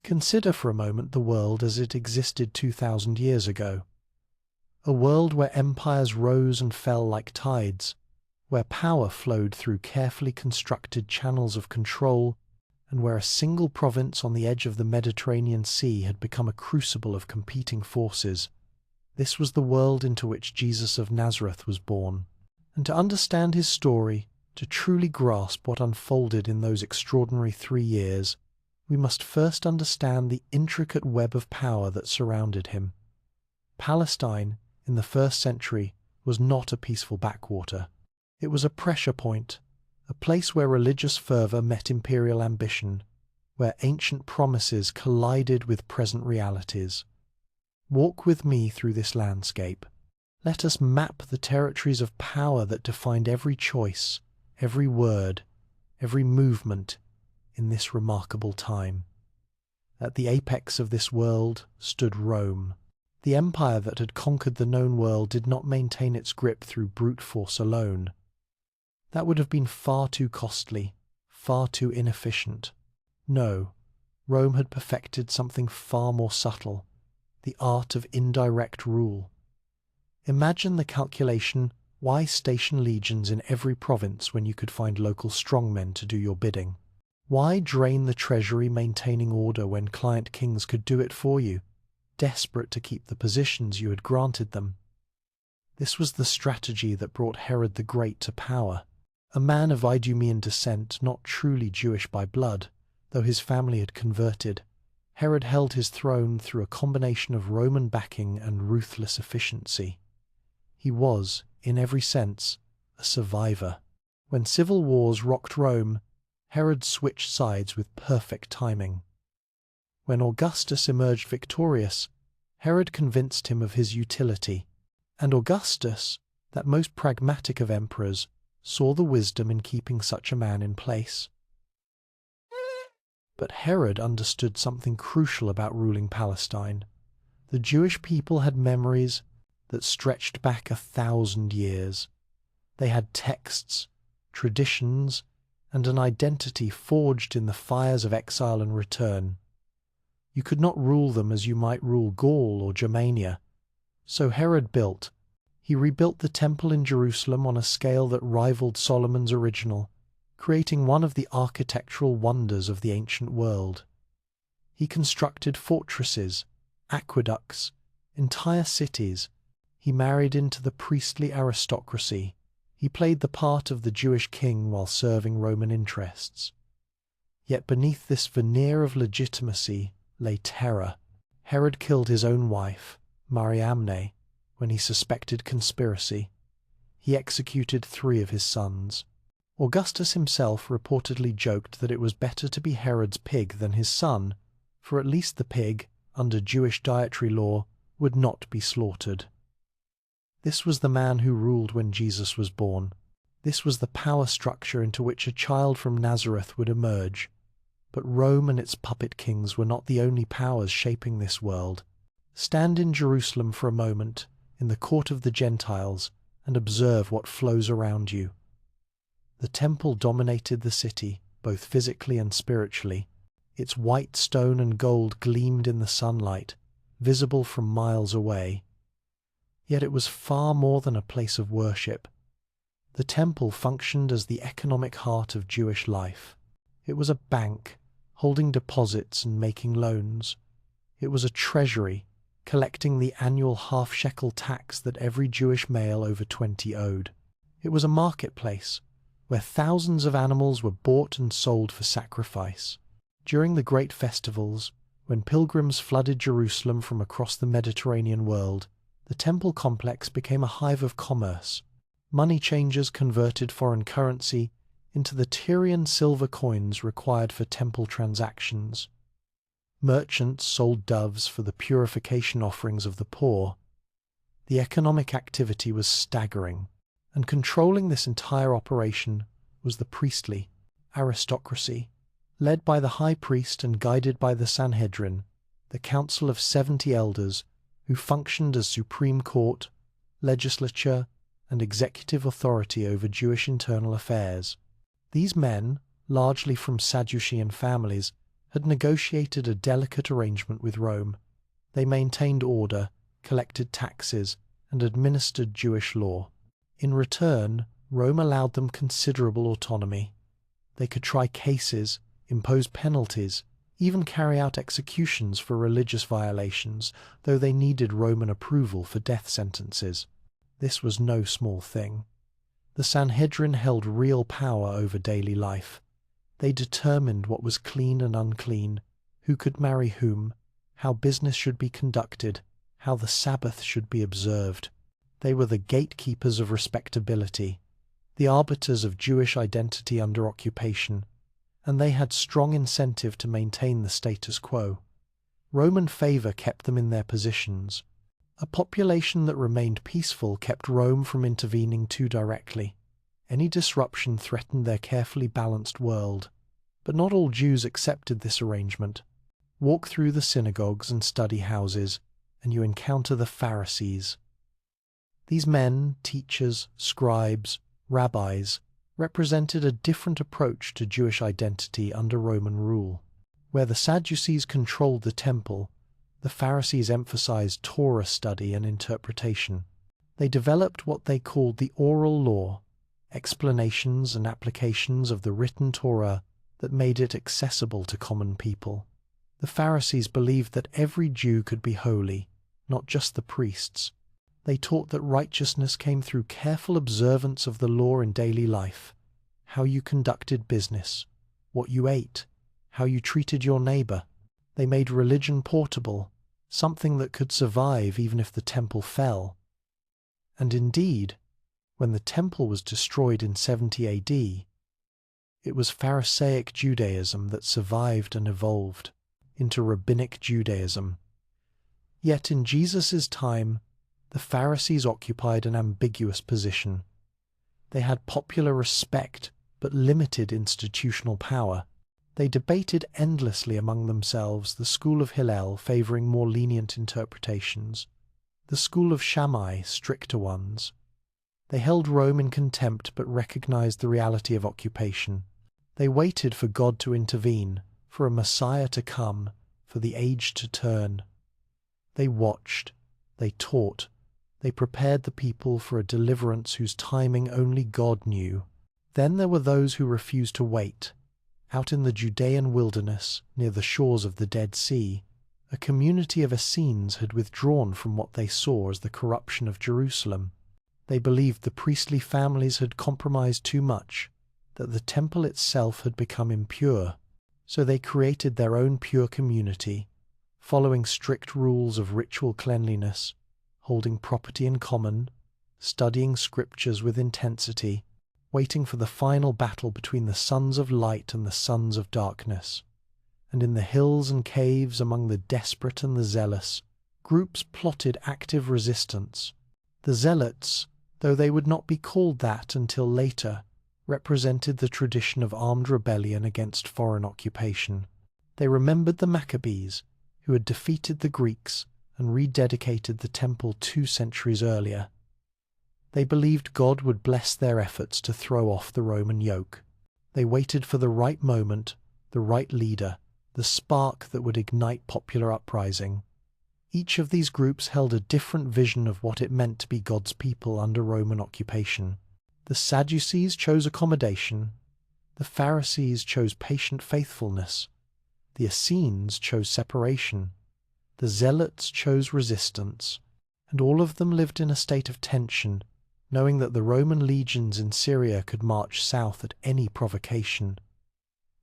Consider for a moment the world as it existed 2,000 years ago. A world where empires rose and fell like tides, where power flowed through carefully constructed channels of control, and where a single province on the edge of the Mediterranean Sea had become a crucible of competing forces. This was the world into which Jesus of Nazareth was born. And to understand his story, to truly grasp what unfolded in those extraordinary 3 years, we must first understand the intricate web of power that surrounded him. Palestine, in the 1st century, was not a peaceful backwater. It was a pressure point, a place where religious fervor met imperial ambition, where ancient promises collided with present realities. Walk with me through this landscape. Let us map the territories of power that defined every choice, every word, every movement in this remarkable time. At the apex of this world stood Rome. The empire that had conquered the known world did not maintain its grip through brute force alone. That would have been far too costly, far too inefficient. No, Rome had perfected something far more subtle, the art of indirect rule. Imagine the calculation: why station legions in every province when you could find local strongmen to do your bidding? Why drain the treasury maintaining order when client kings could do it for you, desperate to keep the positions you had granted them? This was the strategy that brought Herod the Great to power. A man of Idumean descent, not truly Jewish by blood, though his family had converted, Herod held his throne through a combination of Roman backing and ruthless efficiency. He was, in every sense, a survivor. When civil wars rocked Rome, Herod switched sides with perfect timing. When Augustus emerged victorious, Herod convinced him of his utility, and Augustus, that most pragmatic of emperors, saw the wisdom in keeping such a man in place. But Herod understood something crucial about ruling Palestine. The Jewish people had memories that stretched back 1,000 years. They had texts, traditions, and an identity forged in the fires of exile and return. You could not rule them as you might rule Gaul or Germania. So Herod built. He rebuilt the temple in Jerusalem on a scale that rivaled Solomon's original, creating one of the architectural wonders of the ancient world. He constructed fortresses, aqueducts, entire cities. He married into the priestly aristocracy. He played the part of the Jewish king while serving Roman interests. Yet beneath this veneer of legitimacy lay terror. Herod killed his own wife, Mariamne, when he suspected conspiracy. He executed 3 of his sons. Augustus himself reportedly joked that it was better to be Herod's pig than his son, for at least the pig, under Jewish dietary law, would not be slaughtered. This was the man who ruled when Jesus was born. This was the power structure into which a child from Nazareth would emerge. But Rome and its puppet kings were not the only powers shaping this world. Stand in Jerusalem for a moment, in the court of the Gentiles, and observe what flows around you. The temple dominated the city, both physically and spiritually. Its white stone and gold gleamed in the sunlight, visible from miles away. Yet it was far more than a place of worship. The temple functioned as the economic heart of Jewish life. It was a bank, holding deposits and making loans. It was a treasury, collecting the annual half-shekel tax that every Jewish male over 20 owed. It was a marketplace, where thousands of animals were bought and sold for sacrifice. During the great festivals, when pilgrims flooded Jerusalem from across the Mediterranean world, the temple complex became a hive of commerce. Money changers converted foreign currency into the Tyrian silver coins required for temple transactions. Merchants sold doves for the purification offerings of the poor. The economic activity was staggering, and controlling this entire operation was the priestly aristocracy, led by the high priest and guided by the Sanhedrin, the council of 70 elders who functioned as supreme court, legislature, and executive authority over Jewish internal affairs. These men, largely from Sadducean families, had negotiated a delicate arrangement with Rome. They maintained order, collected taxes, and administered Jewish law. In return, Rome allowed them considerable autonomy. They could try cases, impose penalties, even carry out executions for religious violations, though they needed Roman approval for death sentences. This was no small thing. The Sanhedrin held real power over daily life. They determined what was clean and unclean, who could marry whom, how business should be conducted, how the Sabbath should be observed. They were the gatekeepers of respectability, the arbiters of Jewish identity under occupation, and they had strong incentive to maintain the status quo. Roman favor kept them in their positions. A population that remained peaceful kept Rome from intervening too directly. Any disruption threatened their carefully balanced world. But not all Jews accepted this arrangement. Walk through the synagogues and study houses, and you encounter the Pharisees. These men, teachers, scribes, rabbis, represented a different approach to Jewish identity under Roman rule. Where the Sadducees controlled the temple, the Pharisees emphasized Torah study and interpretation. They developed what they called the oral law, explanations and applications of the written Torah that made it accessible to common people. The Pharisees believed that every Jew could be holy, not just the priests. They taught that righteousness came through careful observance of the law in daily life, how you conducted business, what you ate, how you treated your neighbor. They made religion portable, something that could survive even if the temple fell. And indeed, when the temple was destroyed in 70 AD, it was Pharisaic Judaism that survived and evolved into Rabbinic Judaism. Yet in Jesus' time, the Pharisees occupied an ambiguous position. They had popular respect but limited institutional power. They debated endlessly among themselves, the school of Hillel favoring more lenient interpretations, the school of Shammai stricter ones. They held Rome in contempt but recognized the reality of occupation. They waited for God to intervene, for a Messiah to come, for the age to turn. They watched, they taught, they prepared the people for a deliverance whose timing only God knew. Then there were those who refused to wait. Out in the Judean wilderness, near the shores of the Dead Sea, a community of Essenes had withdrawn from what they saw as the corruption of Jerusalem. They believed the priestly families had compromised too much, that the temple itself had become impure. So they created their own pure community, following strict rules of ritual cleanliness, holding property in common, studying scriptures with intensity, waiting for the final battle between the sons of light and the sons of darkness. And in the hills and caves among the desperate and the zealous, groups plotted active resistance. The zealots, though they would not be called that until later, represented the tradition of armed rebellion against foreign occupation. They remembered the Maccabees, who had defeated the Greeks and rededicated the temple 2 centuries earlier. They believed God would bless their efforts to throw off the Roman yoke. They waited for the right moment, the right leader, the spark that would ignite popular uprising. Each of these groups held a different vision of what it meant to be God's people under Roman occupation. The Sadducees chose accommodation, the Pharisees chose patient faithfulness, the Essenes chose separation, the Zealots chose resistance, and all of them lived in a state of tension, knowing that the Roman legions in Syria could march south at any provocation.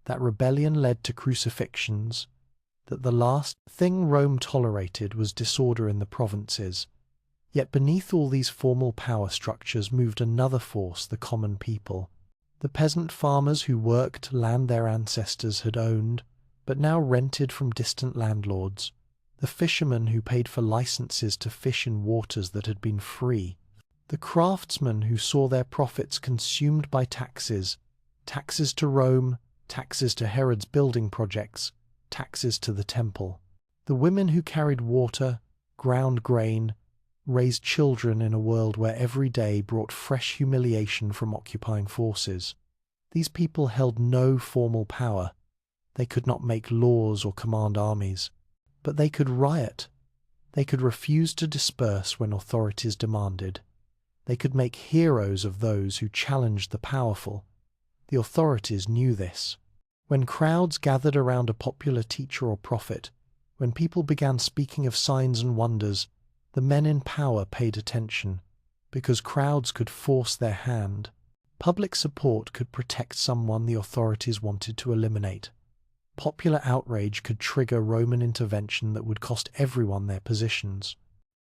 That rebellion led to crucifixions, that the last thing Rome tolerated was disorder in the provinces. Yet beneath all these formal power structures moved another force, the common people. The peasant farmers who worked land their ancestors had owned, but now rented from distant landlords. The fishermen who paid for licenses to fish in waters that had been free. The craftsmen who saw their profits consumed by taxes, taxes to Rome, taxes to Herod's building projects, taxes to the temple. The women who carried water, ground grain, raised children in a world where every day brought fresh humiliation from occupying forces. These people held no formal power. They could not make laws or command armies, but they could riot. They could refuse to disperse when authorities demanded. They could make heroes of those who challenged the powerful. The authorities knew this. When crowds gathered around a popular teacher or prophet, when people began speaking of signs and wonders, the men in power paid attention, because crowds could force their hand. Public support could protect someone the authorities wanted to eliminate. Popular outrage could trigger Roman intervention that would cost everyone their positions.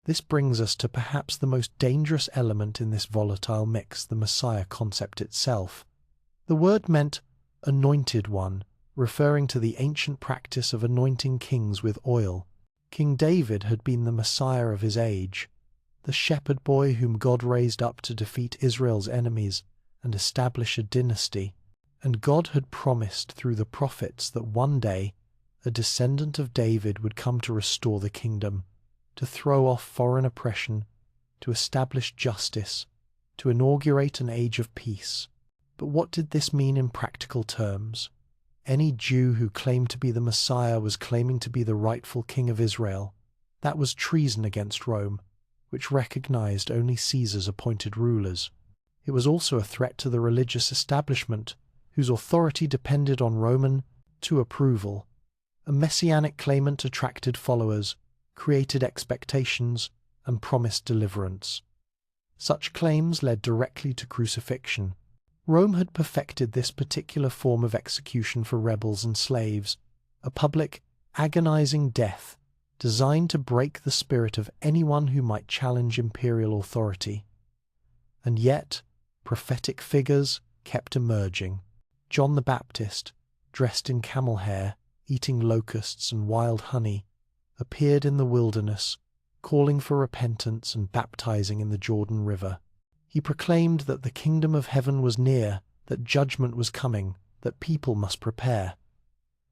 This brings us to perhaps the most dangerous element in this volatile mix, the Messiah concept itself. The word meant anointed one, referring to the ancient practice of anointing kings with oil. King David had been the Messiah of his age, the shepherd boy whom God raised up to defeat Israel's enemies and establish a dynasty. And God had promised through the prophets that one day a descendant of David would come to restore the kingdom, to throw off foreign oppression, to establish justice, to inaugurate an age of peace. But what did this mean in practical terms? Any Jew who claimed to be the Messiah was claiming to be the rightful king of Israel. That was treason against Rome, which recognized only Caesar's appointed rulers. It was also a threat to the religious establishment, whose authority depended on Roman approval. A messianic claimant attracted followers, created expectations, and promised deliverance. Such claims led directly to crucifixion. Rome had perfected this particular form of execution for rebels and slaves, a public, agonizing death designed to break the spirit of anyone who might challenge imperial authority. And yet, prophetic figures kept emerging. John the Baptist, dressed in camel hair, eating locusts and wild honey, appeared in the wilderness, calling for repentance and baptizing in the Jordan River. He proclaimed that the kingdom of heaven was near, that judgment was coming, that people must prepare.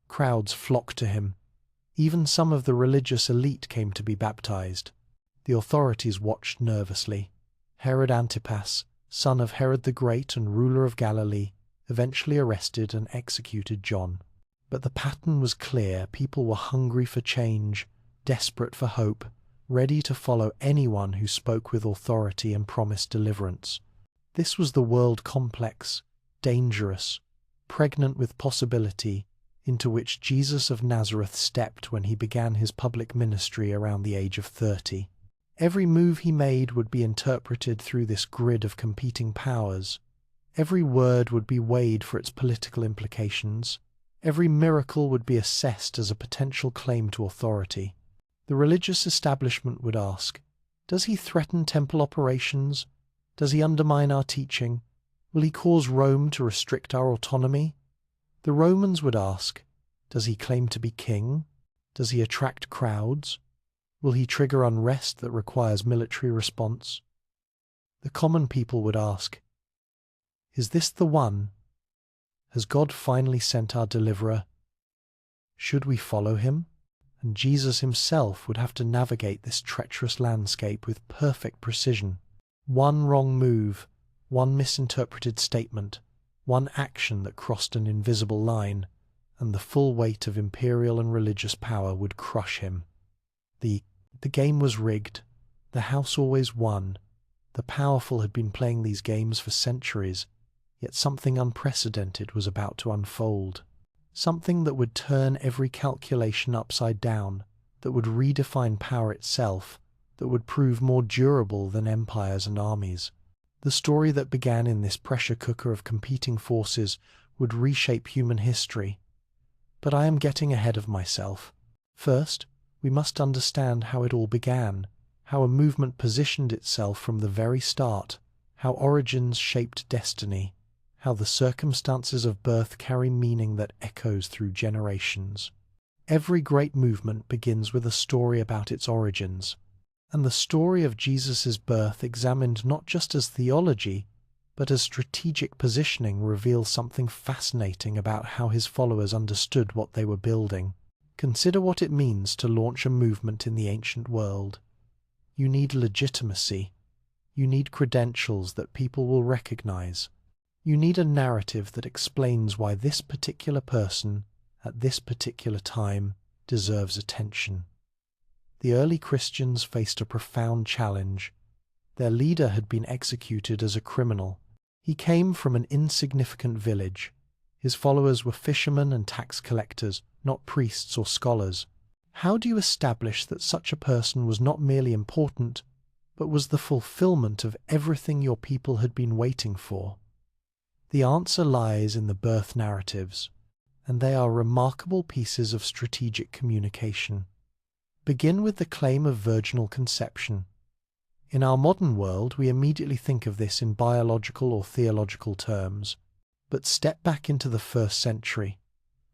Crowds flocked to him. Even some of the religious elite came to be baptized. The authorities watched nervously. Herod Antipas, son of Herod the Great and ruler of Galilee, eventually arrested and executed John. But the pattern was clear. People were hungry for change, desperate for hope, ready to follow anyone who spoke with authority and promised deliverance. This was the world complex, dangerous, pregnant with possibility, into which Jesus of Nazareth stepped when he began his public ministry around the age of 30. Every move he made would be interpreted through this grid of competing powers. Every word would be weighed for its political implications. Every miracle would be assessed as a potential claim to authority. The religious establishment would ask, does he threaten temple operations? Does he undermine our teaching? Will he cause Rome to restrict our autonomy? The Romans would ask, does he claim to be king? Does he attract crowds? Will he trigger unrest that requires military response? The common people would ask, is this the one? Has God finally sent our deliverer? Should we follow him? And Jesus himself would have to navigate this treacherous landscape with perfect precision. One wrong move, one misinterpreted statement, one action that crossed an invisible line, and the full weight of imperial and religious power would crush him. The game was rigged. The house always won. The powerful had been playing these games for centuries, yet something unprecedented was about to unfold. Something that would turn every calculation upside down, that would redefine power itself, that would prove more durable than empires and armies. The story that began in this pressure cooker of competing forces would reshape human history. But I am getting ahead of myself. First, we must understand how it all began, how a movement positioned itself from the very start, how origins shaped destiny, how the circumstances of birth carry meaning that echoes through generations. Every great movement begins with a story about its origins, and the story of Jesus' birth, examined not just as theology, but as strategic positioning, reveals something fascinating about how his followers understood what they were building. Consider what it means to launch a movement in the ancient world. You need legitimacy. You need credentials that people will recognize. You need a narrative that explains why this particular person, at this particular time deserves attention. The early Christians faced a profound challenge. Their leader had been executed as a criminal. He came from an insignificant village. His followers were fishermen and tax collectors, not priests or scholars. How do you establish that such a person was not merely important, but was the fulfillment of everything your people had been waiting for? The answer lies in the birth narratives, and they are remarkable pieces of strategic communication. Begin with the claim of virginal conception. In our modern world, we immediately think of this in biological or theological terms. But step back into the first century.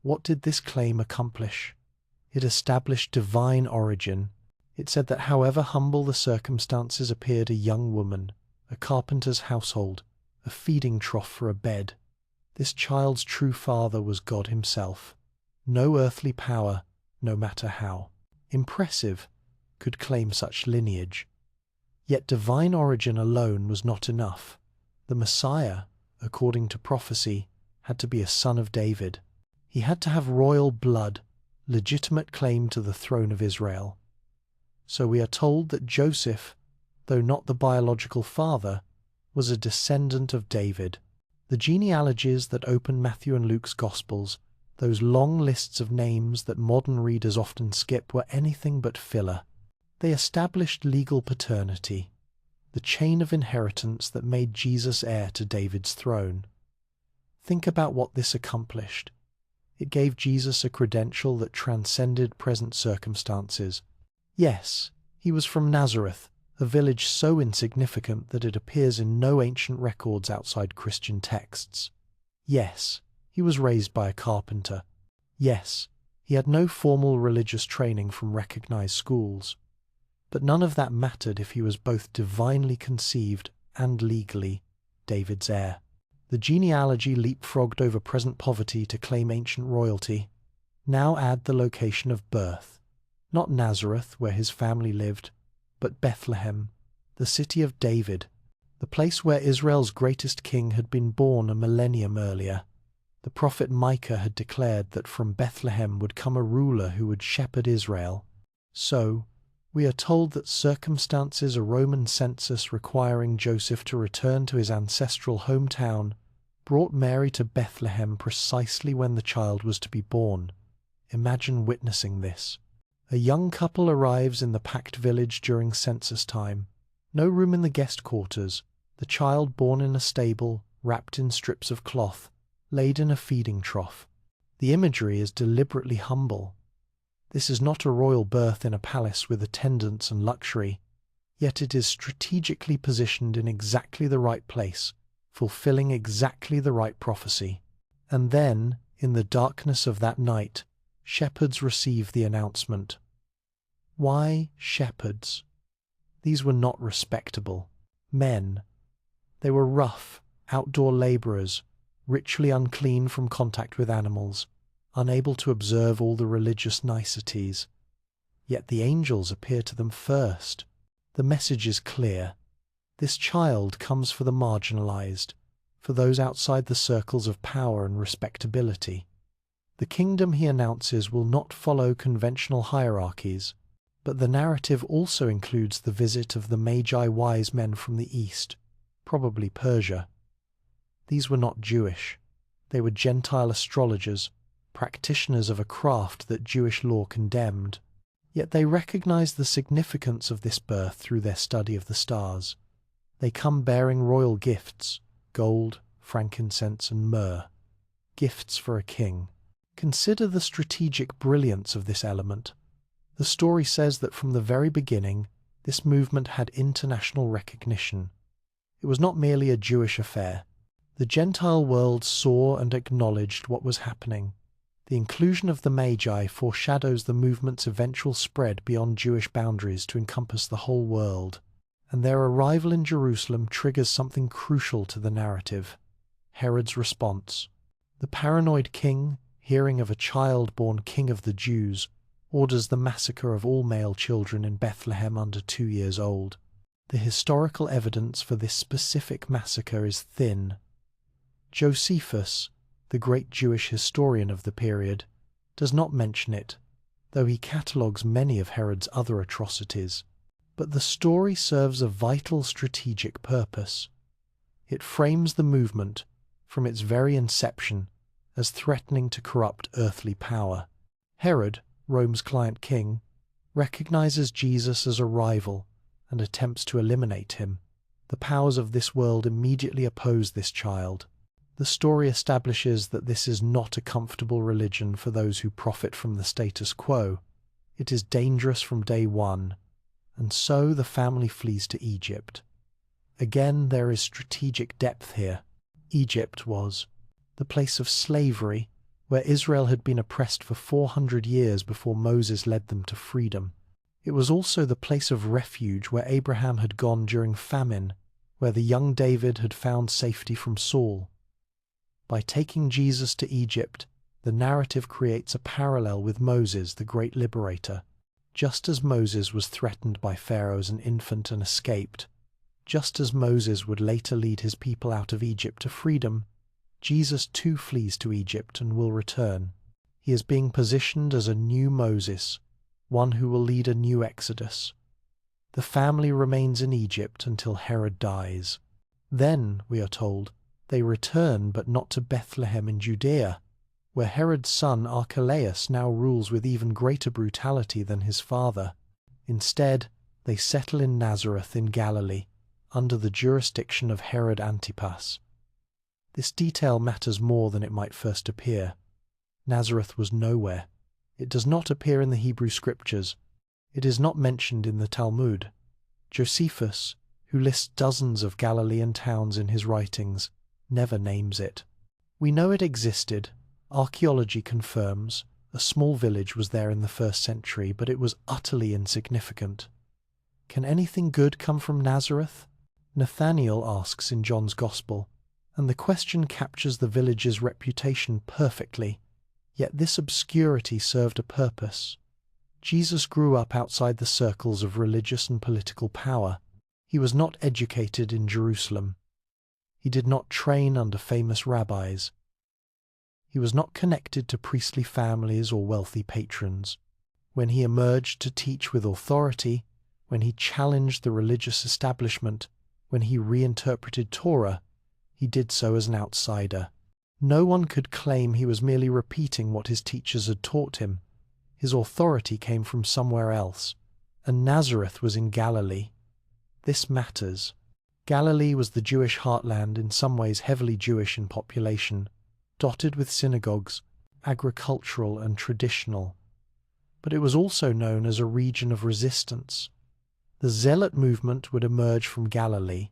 What did this claim accomplish? It established divine origin. It said that however humble the circumstances appeared, a young woman, a carpenter's household, a feeding trough for a bed, this child's true father was God himself. No earthly power, no matter how impressive, could claim such lineage. Yet divine origin alone was not enough. The Messiah, according to prophecy, had to be a son of David. He had to have royal blood, legitimate claim to the throne of Israel. So we are told that Joseph, though not the biological father, was a descendant of David. The genealogies that open Matthew and Luke's Gospels, those long lists of names that modern readers often skip, were anything but filler. They established legal paternity, the chain of inheritance that made Jesus heir to David's throne. Think about what this accomplished. It gave Jesus a credential that transcended present circumstances. Yes, he was from Nazareth, a village so insignificant that it appears in no ancient records outside Christian texts. Yes, he was raised by a carpenter. Yes, he had no formal religious training from recognized schools. But none of that mattered if he was both divinely conceived and legally David's heir. The genealogy leapfrogged over present poverty to claim ancient royalty. Now add the location of birth. Not Nazareth, where his family lived, but Bethlehem, the city of David, the place where Israel's greatest king had been born a millennium earlier. The prophet Micah had declared that from Bethlehem would come a ruler who would shepherd Israel. So, we are told that circumstances, a Roman census requiring Joseph to return to his ancestral hometown, brought Mary to Bethlehem precisely when the child was to be born. Imagine witnessing this. A young couple arrives in the packed village during census time. No room in the guest quarters. The child born in a stable, wrapped in strips of cloth, laid in a feeding trough. The imagery is deliberately humble. This is not a royal birth in a palace with attendants and luxury, yet it is strategically positioned in exactly the right place, fulfilling exactly the right prophecy. And then, in the darkness of that night, shepherds receive the announcement. Why shepherds? These were not respectable men. They were rough, outdoor labourers, ritually unclean from contact with animals, unable to observe all the religious niceties. Yet the angels appear to them first. The message is clear. This child comes for the marginalized, for those outside the circles of power and respectability. The kingdom he announces will not follow conventional hierarchies, but the narrative also includes the visit of the Magi wise men from the east, probably Persia. These were not Jewish. They were Gentile astrologers, practitioners of a craft that Jewish law condemned. Yet they recognized the significance of this birth through their study of the stars. They come bearing royal gifts, gold, frankincense, and myrrh, gifts for a king. Consider the strategic brilliance of this element. The story says that from the very beginning, this movement had international recognition. It was not merely a Jewish affair. The Gentile world saw and acknowledged what was happening. The inclusion of the Magi foreshadows the movement's eventual spread beyond Jewish boundaries to encompass the whole world, and their arrival in Jerusalem triggers something crucial to the narrative: Herod's response. The paranoid king, hearing of a child born king of the Jews, orders the massacre of all male children in Bethlehem under 2 years old. The historical evidence for this specific massacre is thin. Josephus, the great Jewish historian of the period, does not mention it, though he catalogues many of Herod's other atrocities. But the story serves a vital strategic purpose. It frames the movement, from its very inception, as threatening to corrupt earthly power. Herod, Rome's client king, recognizes Jesus as a rival and attempts to eliminate him. The powers of this world immediately oppose this child. The story establishes that this is not a comfortable religion for those who profit from the status quo. It is dangerous from day one, and so the family flees to Egypt. Again, there is strategic depth here. Egypt was the place of slavery, where Israel had been oppressed for 400 years before Moses led them to freedom. It was also the place of refuge where Abraham had gone during famine, where the young David had found safety from Saul. By taking Jesus to Egypt, the narrative creates a parallel with Moses, the great liberator. Just as Moses was threatened by Pharaoh as an infant and escaped, just as Moses would later lead his people out of Egypt to freedom, Jesus too flees to Egypt and will return. He is being positioned as a new Moses, one who will lead a new Exodus. The family remains in Egypt until Herod dies. Then, we are told, they return, but not to Bethlehem in Judea, where Herod's son Archelaus now rules with even greater brutality than his father. Instead, they settle in Nazareth in Galilee, under the jurisdiction of Herod Antipas. This detail matters more than it might first appear. Nazareth was nowhere. It does not appear in the Hebrew Scriptures. It is not mentioned in the Talmud. Josephus, who lists dozens of Galilean towns in his writings, never names it. We know it existed. Archaeology confirms a small village was there in the 1st century, but it was utterly insignificant. Can anything good come from Nazareth? Nathanael asks in John's Gospel, and the question captures the village's reputation perfectly. Yet this obscurity served a purpose. Jesus grew up outside the circles of religious and political power. He was not educated in Jerusalem. He did not train under famous rabbis. He was not connected to priestly families or wealthy patrons. When he emerged to teach with authority, when he challenged the religious establishment, when he reinterpreted Torah, he did so as an outsider. No one could claim he was merely repeating what his teachers had taught him. His authority came from somewhere else, and Nazareth was in Galilee. This matters. Galilee was the Jewish heartland, in some ways heavily Jewish in population, dotted with synagogues, agricultural and traditional. But it was also known as a region of resistance. The Zealot movement would emerge from Galilee.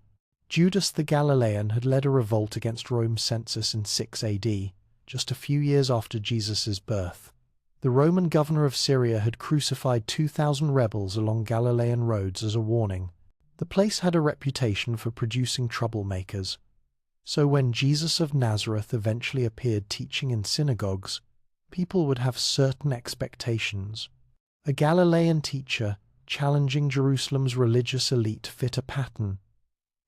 Judas the Galilean had led a revolt against Rome's census in 6 AD, just a few years after Jesus' birth. The Roman governor of Syria had crucified 2,000 rebels along Galilean roads as a warning. The place had a reputation for producing troublemakers. So when Jesus of Nazareth eventually appeared teaching in synagogues, people would have certain expectations. A Galilean teacher challenging Jerusalem's religious elite fit a pattern.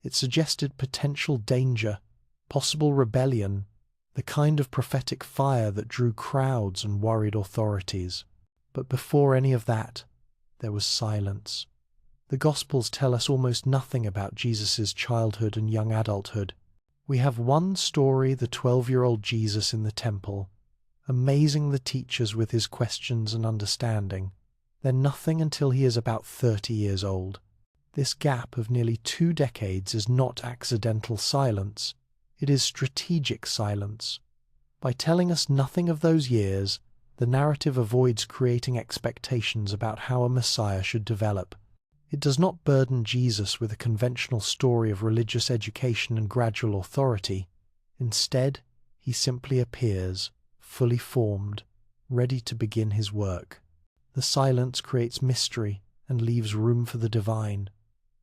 It suggested potential danger, possible rebellion, the kind of prophetic fire that drew crowds and worried authorities. But before any of that, there was silence. The Gospels tell us almost nothing about Jesus' childhood and young adulthood. We have one story, the 12-year-old Jesus in the temple, amazing the teachers with his questions and understanding, then nothing until he is about 30 years old. This gap of nearly 2 decades is not accidental silence, it is strategic silence. By telling us nothing of those years, the narrative avoids creating expectations about how a Messiah should develop. It does not burden Jesus with a conventional story of religious education and gradual authority. Instead, he simply appears, fully formed, ready to begin his work. The silence creates mystery and leaves room for the divine.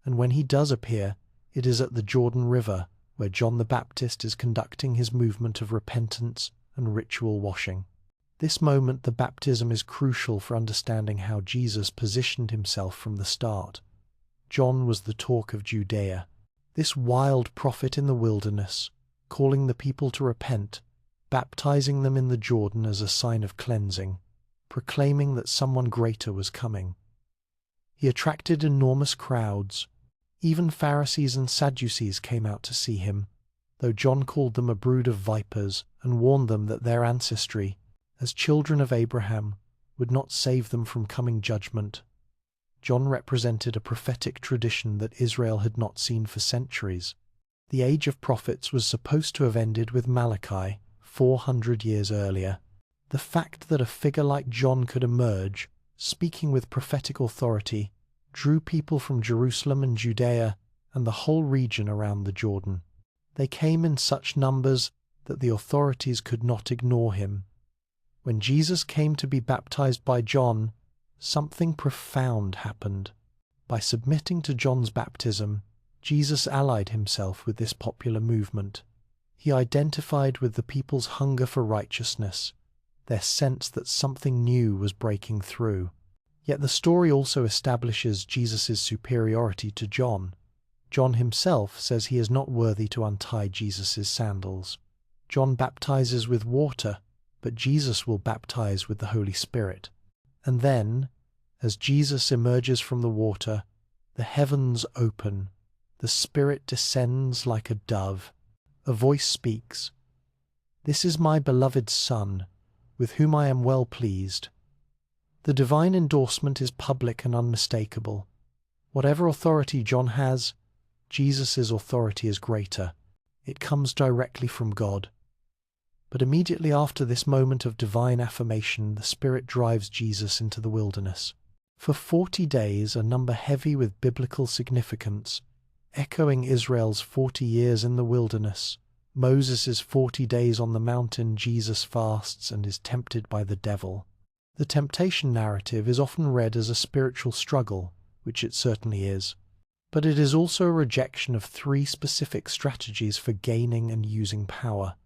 And when he does appear, it is at the Jordan River, where John the Baptist is conducting his movement of repentance and ritual washing. This moment, the baptism, is crucial for understanding how Jesus positioned himself from the start. John was the talk of Judea. This wild prophet in the wilderness, calling the people to repent, baptizing them in the Jordan as a sign of cleansing, proclaiming that someone greater was coming. He attracted enormous crowds. Even Pharisees and Sadducees came out to see him, though John called them a brood of vipers and warned them that their ancestry, as children of Abraham, would not save them from coming judgment. John represented a prophetic tradition that Israel had not seen for centuries. The age of prophets was supposed to have ended with Malachi, 400 years earlier. The fact that a figure like John could emerge, speaking with prophetic authority, drew people from Jerusalem and Judea and the whole region around the Jordan. They came in such numbers that the authorities could not ignore him. When Jesus came to be baptized by John, something profound happened. By submitting to John's baptism, Jesus allied himself with this popular movement. He identified with the people's hunger for righteousness, their sense that something new was breaking through. Yet the story also establishes Jesus' superiority to John. John himself says he is not worthy to untie Jesus' sandals. John baptizes with water, but Jesus will baptize with the Holy Spirit. And then, as Jesus emerges from the water, the heavens open, the Spirit descends like a dove. A voice speaks, "This is my beloved Son, with whom I am well pleased." The divine endorsement is public and unmistakable. Whatever authority John has, Jesus' authority is greater. It comes directly from God. But immediately after this moment of divine affirmation, the Spirit drives Jesus into the wilderness. For 40 days, a number heavy with biblical significance, echoing Israel's 40 years in the wilderness, Moses' 40 days on the mountain, Jesus fasts and is tempted by the devil. The temptation narrative is often read as a spiritual struggle, which it certainly is, but it is also a rejection of 3 specific strategies for gaining and using power,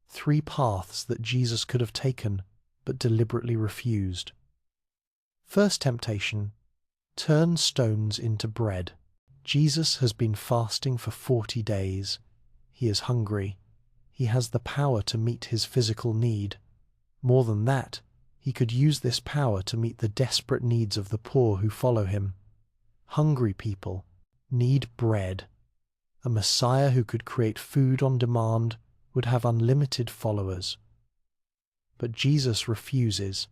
3 paths that Jesus could have taken, but deliberately refused. First temptation: turn stones into bread. Jesus has been fasting for 40 days. He is hungry. He has the power to meet his physical need. More than that, he could use this power to meet the desperate needs of the poor who follow him. Hungry people need bread. A Messiah who could create food on demand would have unlimited followers. But Jesus refuses.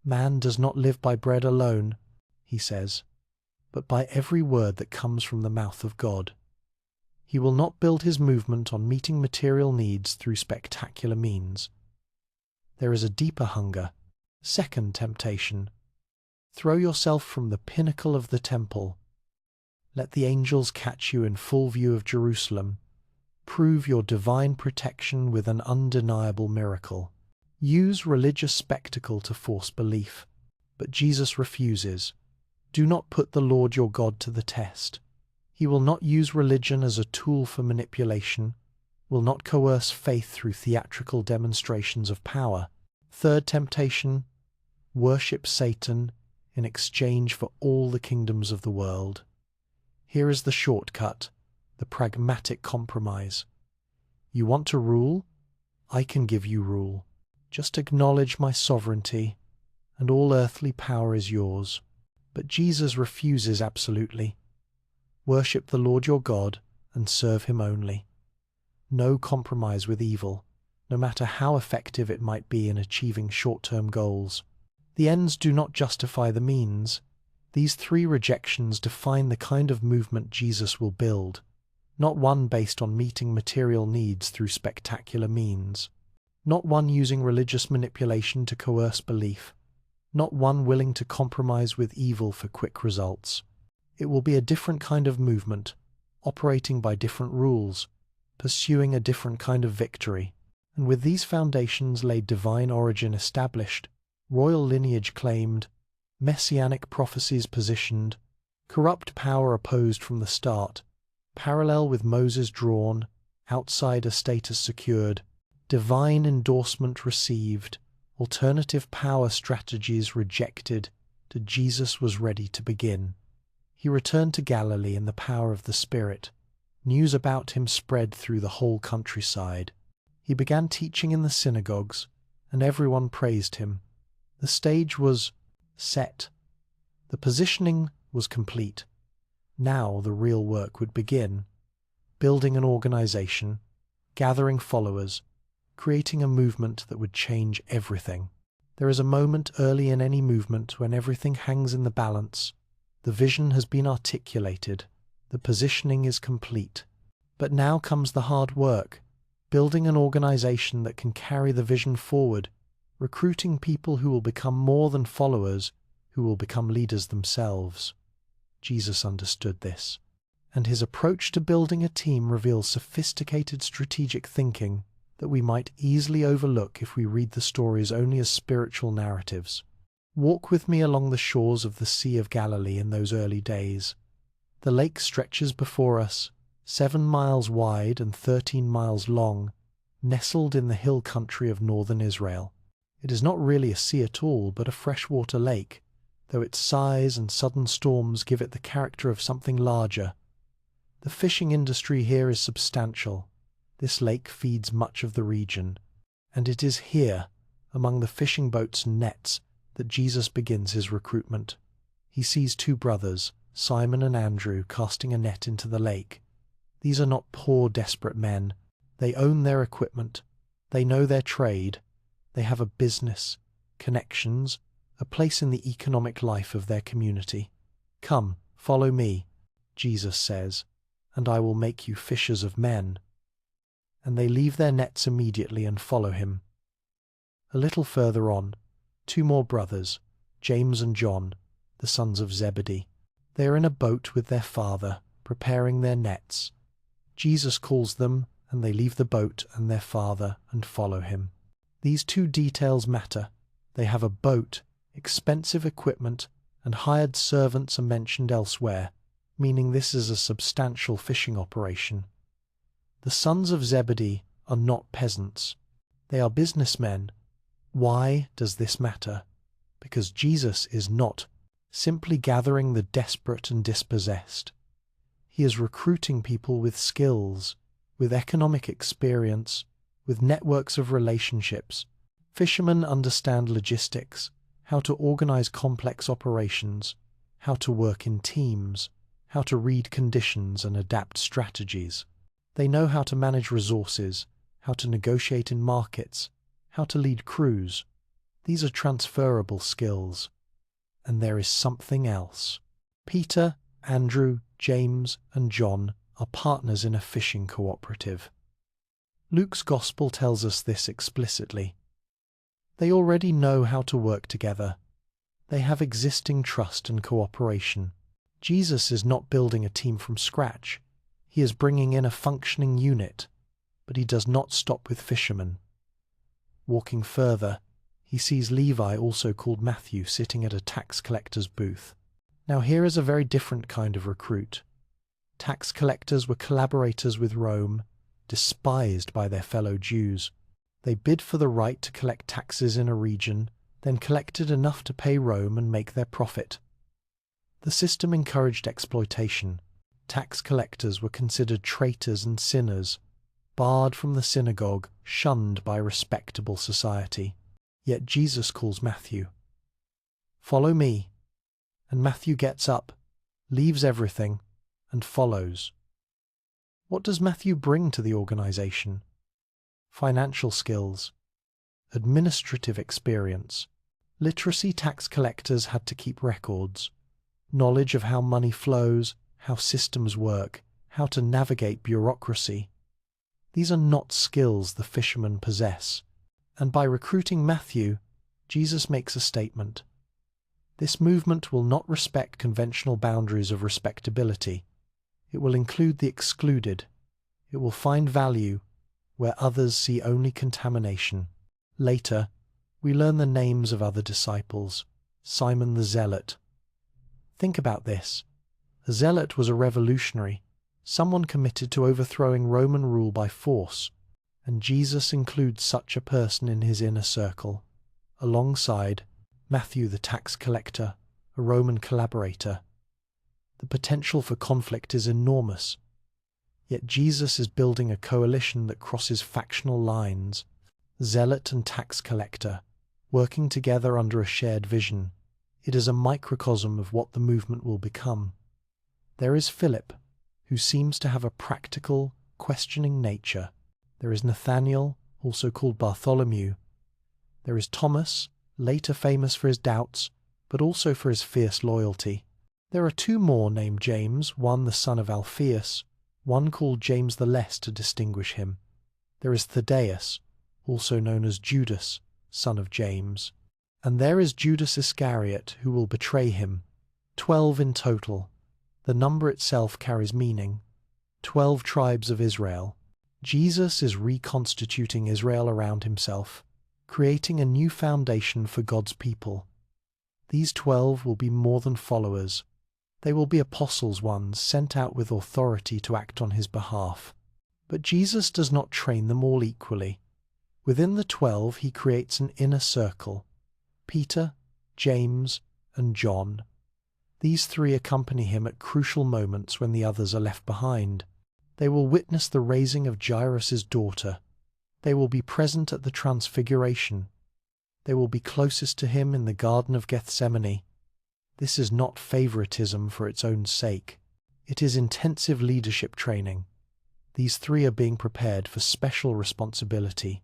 Man does not live by bread alone, he says, but by every word that comes from the mouth of God. He will not build his movement on meeting material needs through spectacular means. There is a deeper hunger. Second temptation: throw yourself from the pinnacle of the temple. Let the angels catch you in full view of Jerusalem. Prove your divine protection with an undeniable miracle. Use religious spectacle to force belief. But Jesus refuses. Do not put the Lord your God to the test. He will not use religion as a tool for manipulation, will not coerce faith through theatrical demonstrations of power. Third temptation: worship Satan in exchange for all the kingdoms of the world. Here is the shortcut, the pragmatic compromise. You want to rule? I can give you rule. Just acknowledge my sovereignty, and all earthly power is yours. But Jesus refuses absolutely. Worship the Lord your God and serve him only. No compromise with evil, no matter how effective it might be in achieving short-term goals. The ends do not justify the means. These 3 rejections define the kind of movement Jesus will build, not one based on meeting material needs through spectacular means, not one using religious manipulation to coerce belief, not one willing to compromise with evil for quick results. It will be a different kind of movement, operating by different rules, pursuing a different kind of victory. And with these foundations laid, divine origin established, royal lineage claimed, messianic prophecies positioned, corrupt power opposed from the start, parallel with Moses drawn, outsider status secured, divine endorsement received, alternative power strategies rejected, Jesus was ready to begin. He returned to Galilee in the power of the Spirit. News about him spread through the whole countryside. He began teaching in the synagogues, and everyone praised him. The stage was set. The positioning was complete. Now the real work would begin. Building an organization, gathering followers, creating a movement that would change everything. There is a moment early in any movement when everything hangs in the balance. The vision has been articulated. The positioning is complete. But now comes the hard work, building an organization that can carry the vision forward, recruiting people who will become more than followers, who will become leaders themselves. Jesus understood this, and his approach to building a team reveals sophisticated strategic thinking that we might easily overlook if we read the stories only as spiritual narratives. Walk with me along the shores of the Sea of Galilee in those early days. The lake stretches before us, 7 miles wide and 13 miles long, nestled in the hill country of northern Israel. It is not really a sea at all, but a freshwater lake, though its size and sudden storms give it the character of something larger. The fishing industry here is substantial. This lake feeds much of the region, and it is here, among the fishing boats and nets, that Jesus begins his recruitment. He sees 2 brothers, Simon and Andrew, casting a net into the lake. These are not poor, desperate men. They own their equipment. They know their trade. They have a business, connections, a place in the economic life of their community. "Come, follow me," Jesus says, "and I will make you fishers of men." And they leave their nets immediately and follow him. A little further on, 2 more brothers, James and John, the sons of Zebedee. They are in a boat with their father, preparing their nets. Jesus calls them, and they leave the boat and their father and follow him. These 2 details matter. They have a boat, expensive equipment, and hired servants are mentioned elsewhere, meaning this is a substantial fishing operation. The sons of Zebedee are not peasants. They are businessmen. Why does this matter? Because Jesus is not simply gathering the desperate and dispossessed. He is recruiting people with skills, with economic experience, with networks of relationships. Fishermen understand logistics, how to organize complex operations, how to work in teams, how to read conditions and adapt strategies. They know how to manage resources, how to negotiate in markets, how to lead crews. These are transferable skills. And there is something else. Peter, Andrew, James, and John are partners in a fishing cooperative. Luke's Gospel tells us this explicitly. They already know how to work together. They have existing trust and cooperation. Jesus is not building a team from scratch. He is bringing in a functioning unit, but he does not stop with fishermen. Walking further, he sees Levi, also called Matthew, sitting at a tax collector's booth. Now here is a very different kind of recruit. Tax collectors were collaborators with Rome, despised by their fellow Jews. They bid for the right to collect taxes in a region, then collected enough to pay Rome and make their profit. The system encouraged exploitation. Tax collectors were considered traitors and sinners, barred from the synagogue, shunned by respectable society. Yet Jesus calls Matthew. "Follow me." And Matthew gets up, leaves everything, and follows. What does Matthew bring to the organization? Financial skills, administrative experience, literacy. Tax collectors had to keep records, knowledge of how money flows, how systems work, how to navigate bureaucracy. These are not skills the fishermen possess. And by recruiting Matthew, Jesus makes a statement. This movement will not respect conventional boundaries of respectability. It will include the excluded. It will find value where others see only contamination. Later, we learn the names of other disciples. Simon the Zealot. Think about this. A zealot was a revolutionary, someone committed to overthrowing Roman rule by force, and Jesus includes such a person in his inner circle, alongside Matthew the tax collector, a Roman collaborator. The potential for conflict is enormous. Yet Jesus is building a coalition that crosses factional lines, zealot and tax collector, working together under a shared vision. It is a microcosm of what the movement will become. There is Philip, who seems to have a practical, questioning nature. There is Nathanael, also called Bartholomew. There is Thomas, later famous for his doubts, but also for his fierce loyalty. There are two more named James, one the son of Alphaeus, one called James the Less to distinguish him. There is Thaddeus, also known as Judas, son of James. And there is Judas Iscariot, who will betray him. 12 in total. The number itself carries meaning. 12 tribes of Israel. Jesus is reconstituting Israel around himself, creating a new foundation for God's people. These 12 will be more than followers. They will be apostles, ones sent out with authority to act on his behalf. But Jesus does not train them all equally. Within the 12 he creates an inner circle. Peter, James, and John. These three accompany him at crucial moments when the others are left behind. They will witness the raising of Jairus' daughter. They will be present at the Transfiguration. They will be closest to him in the Garden of Gethsemane. This is not favoritism for its own sake. It is intensive leadership training. These three are being prepared for special responsibility,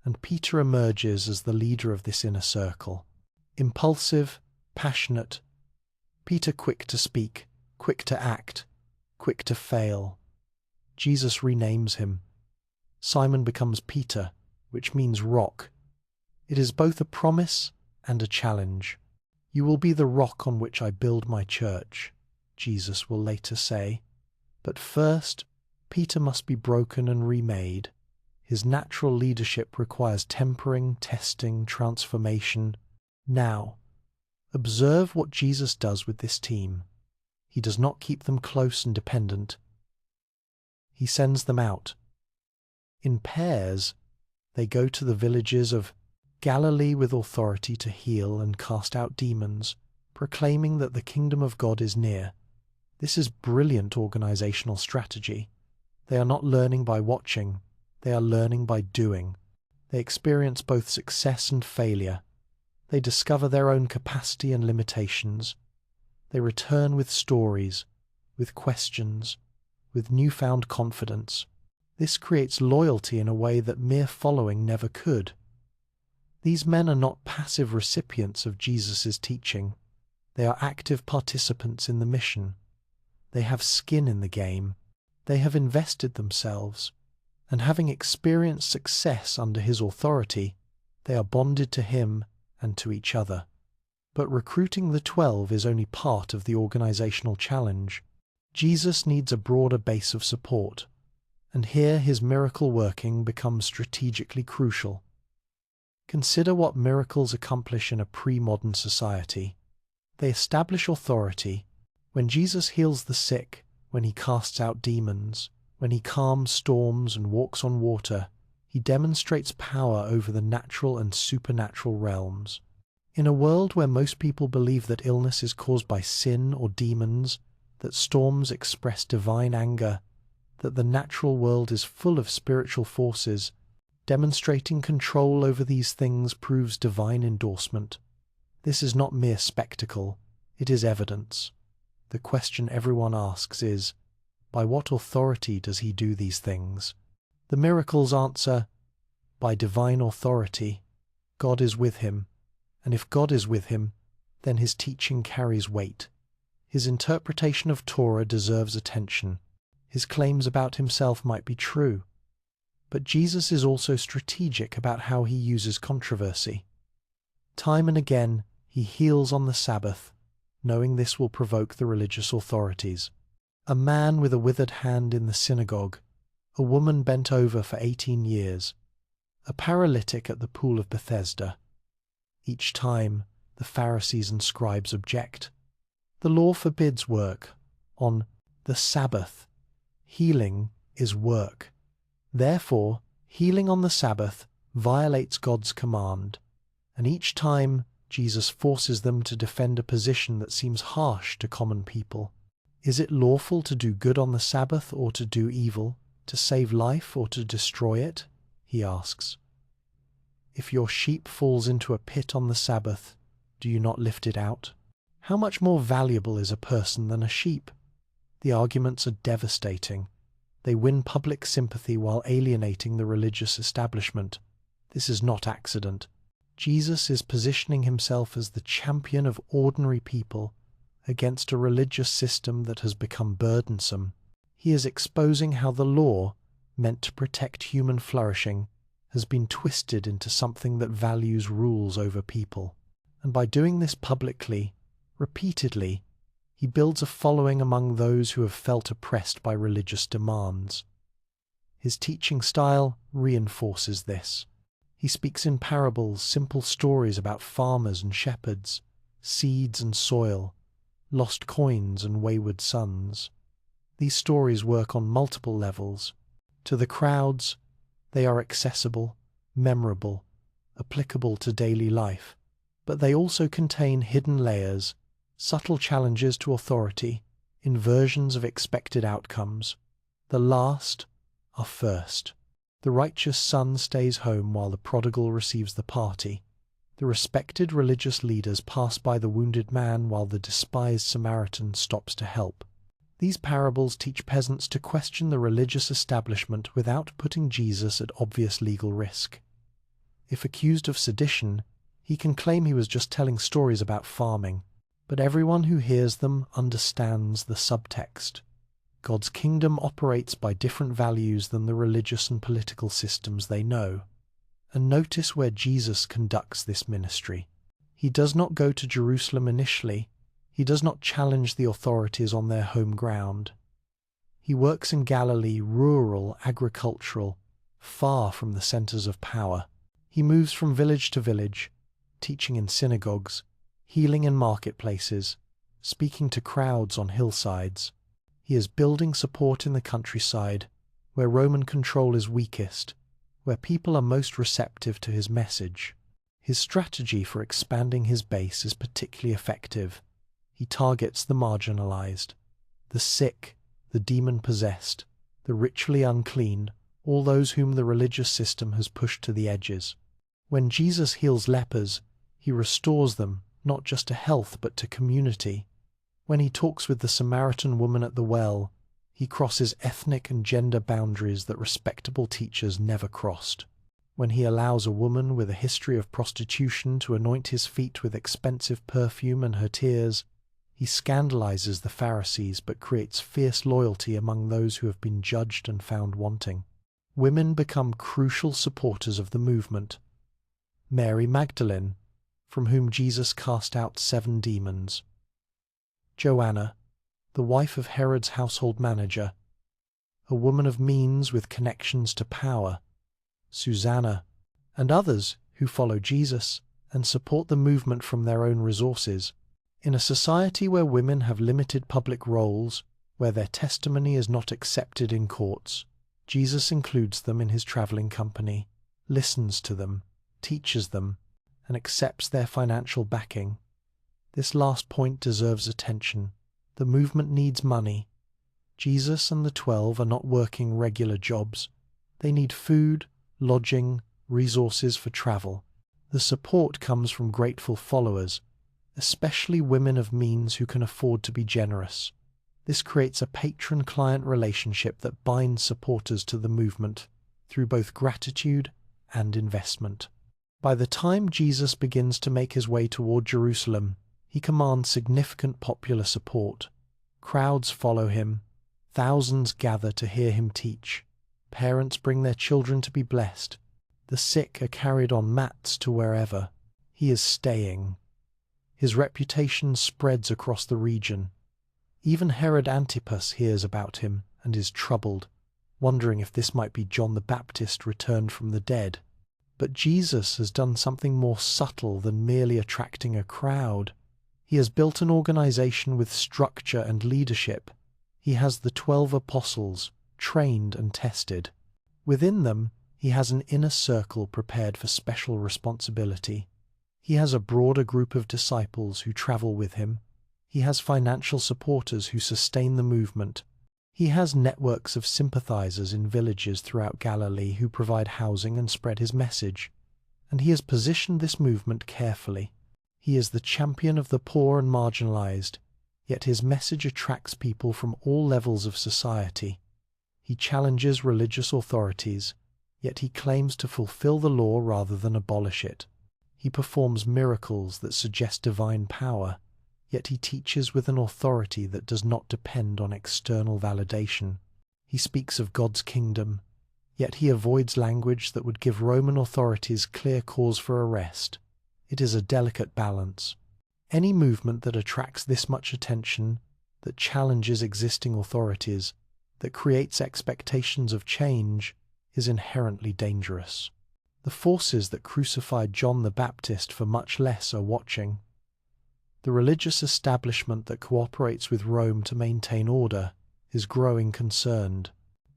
and Peter emerges as the leader of this inner circle. Impulsive, passionate, Peter quick to speak, quick to act, quick to fail. Jesus renames him. Simon becomes Peter, which means rock. It is both a promise and a challenge. You will be the rock on which I build my church, Jesus will later say. But first, Peter must be broken and remade. His natural leadership requires tempering, testing, transformation. Now, observe what Jesus does with this team. He does not keep them close and dependent. He sends them out. In pairs, they go to the villages of Galilee with authority to heal and cast out demons, proclaiming that the kingdom of God is near. This is brilliant organizational strategy. They are not learning by watching, they are learning by doing. They experience both success and failure. They discover their own capacity and limitations. They return with stories, with questions, with newfound confidence. This creates loyalty in a way that mere following never could. These men are not passive recipients of Jesus' teaching. They are active participants in the mission. They have skin in the game. They have invested themselves, and having experienced success under his authority, they are bonded to him and to each other. But recruiting the 12 is only part of the organizational challenge. Jesus needs a broader base of support, and here his miracle working becomes strategically crucial. Consider what miracles accomplish in a pre-modern society. They establish authority. When Jesus heals the sick, when he casts out demons, when he calms storms and walks on water, he demonstrates power over the natural and supernatural realms. In a world where most people believe that illness is caused by sin or demons, that storms express divine anger, that the natural world is full of spiritual forces, demonstrating control over these things proves divine endorsement. This is not mere spectacle, it is evidence. The question everyone asks is, by what authority does he do these things? The miracles answer, by divine authority. God is with him, and if God is with him, then his teaching carries weight. His interpretation of Torah deserves attention. His claims about himself might be true, but Jesus is also strategic about how he uses controversy. Time and again, he heals on the Sabbath, knowing this will provoke the religious authorities. A man with a withered hand in the synagogue, a woman bent over for 18 years, a paralytic at the pool of Bethesda. Each time, the Pharisees and scribes object. The law forbids work on the Sabbath. Healing is work. Therefore, healing on the Sabbath violates God's command, and each time Jesus forces them to defend a position that seems harsh to common people. Is it lawful to do good on the Sabbath or to do evil, to save life or to destroy it? He asks. If your sheep falls into a pit on the Sabbath, do you not lift it out? How much more valuable is a person than a sheep? The arguments are devastating. They win public sympathy while alienating the religious establishment. This is not accident. Jesus is positioning himself as the champion of ordinary people against a religious system that has become burdensome. He is exposing how the law, meant to protect human flourishing, has been twisted into something that values rules over people. And by doing this publicly, repeatedly, he builds a following among those who have felt oppressed by religious demands. His teaching style reinforces this. He speaks in parables, simple stories about farmers and shepherds, seeds and soil, lost coins and wayward sons. These stories work on multiple levels. To the crowds, they are accessible, memorable, applicable to daily life, but they also contain hidden layers, subtle challenges to authority, inversions of expected outcomes. The last are first. The righteous son stays home while the prodigal receives the party. The respected religious leaders pass by the wounded man while the despised Samaritan stops to help. These parables teach peasants to question the religious establishment without putting Jesus at obvious legal risk. If accused of sedition, he can claim he was just telling stories about farming, but everyone who hears them understands the subtext. God's kingdom operates by different values than the religious and political systems they know. And notice where Jesus conducts this ministry. He does not go to Jerusalem initially. He does not challenge the authorities on their home ground. He works in Galilee, rural, agricultural, far from the centers of power. He moves from village to village, teaching in synagogues, healing in marketplaces, speaking to crowds on hillsides. He is building support in the countryside, where Roman control is weakest, where people are most receptive to his message. His strategy for expanding his base is particularly effective. He targets the marginalized, the sick, the demon-possessed, the ritually unclean, all those whom the religious system has pushed to the edges. When Jesus heals lepers, he restores them, not just to health but to community. When he talks with the Samaritan woman at the well, he crosses ethnic and gender boundaries that respectable teachers never crossed. When he allows a woman with a history of prostitution to anoint his feet with expensive perfume and her tears, he scandalizes the Pharisees but creates fierce loyalty among those who have been judged and found wanting. Women become crucial supporters of the movement. Mary Magdalene, from whom Jesus cast out 7 demons. Joanna, the wife of Herod's household manager, a woman of means with connections to power. Susanna, and others who follow Jesus and support the movement from their own resources. In a society where women have limited public roles, where their testimony is not accepted in courts, Jesus includes them in his traveling company, listens to them, teaches them, and accepts their financial backing. This last point deserves attention. The movement needs money. Jesus and the 12 are not working regular jobs. They need food, lodging, resources for travel. The support comes from grateful followers, especially women of means who can afford to be generous. This creates a patron-client relationship that binds supporters to the movement through both gratitude and investment. By the time Jesus begins to make his way toward Jerusalem, he commands significant popular support. Crowds follow him. Thousands gather to hear him teach. Parents bring their children to be blessed. The sick are carried on mats to wherever. He is staying. His reputation spreads across the region. Even Herod Antipas hears about him and is troubled, wondering if this might be John the Baptist returned from the dead. But Jesus has done something more subtle than merely attracting a crowd. He has built an organization with structure and leadership. He has the 12 apostles, trained and tested. Within them, he has an inner circle prepared for special responsibility. He has a broader group of disciples who travel with him. He has financial supporters who sustain the movement. He has networks of sympathizers in villages throughout Galilee who provide housing and spread his message. And he has positioned this movement carefully. He is the champion of the poor and marginalized, yet his message attracts people from all levels of society. He challenges religious authorities, yet he claims to fulfill the law rather than abolish it. He performs miracles that suggest divine power, yet he teaches with an authority that does not depend on external validation. He speaks of God's kingdom, yet he avoids language that would give Roman authorities clear cause for arrest. It is a delicate balance. Any movement that attracts this much attention, that challenges existing authorities, that creates expectations of change, is inherently dangerous. The forces that crucified John the Baptist for much less are watching. The religious establishment that cooperates with Rome to maintain order is growing concerned.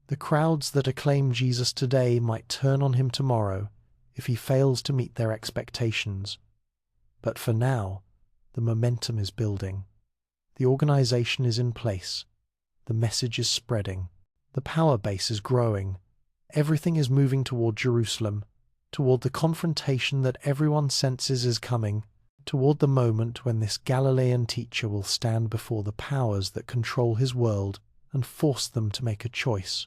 The crowds that acclaim Jesus today might turn on him tomorrow if he fails to meet their expectations. But for now, the momentum is building. The organization is in place. The message is spreading. The power base is growing. Everything is moving toward Jerusalem, toward the confrontation that everyone senses is coming, toward the moment when this Galilean teacher will stand before the powers that control his world and force them to make a choice.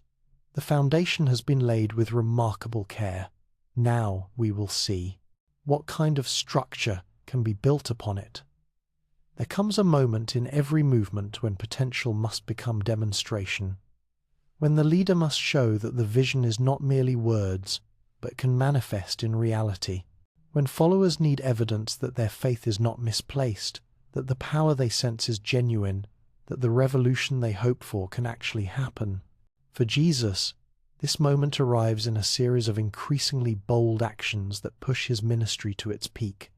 The foundation has been laid with remarkable care. Now we will see what kind of structure can be built upon it. There comes a moment in every movement when potential must become demonstration, when the leader must show that the vision is not merely words, but can manifest in reality, when followers need evidence that their faith is not misplaced, that the power they sense is genuine, that the revolution they hope for can actually happen. For Jesus, this moment arrives in a series of increasingly bold actions that push his ministry to its peak.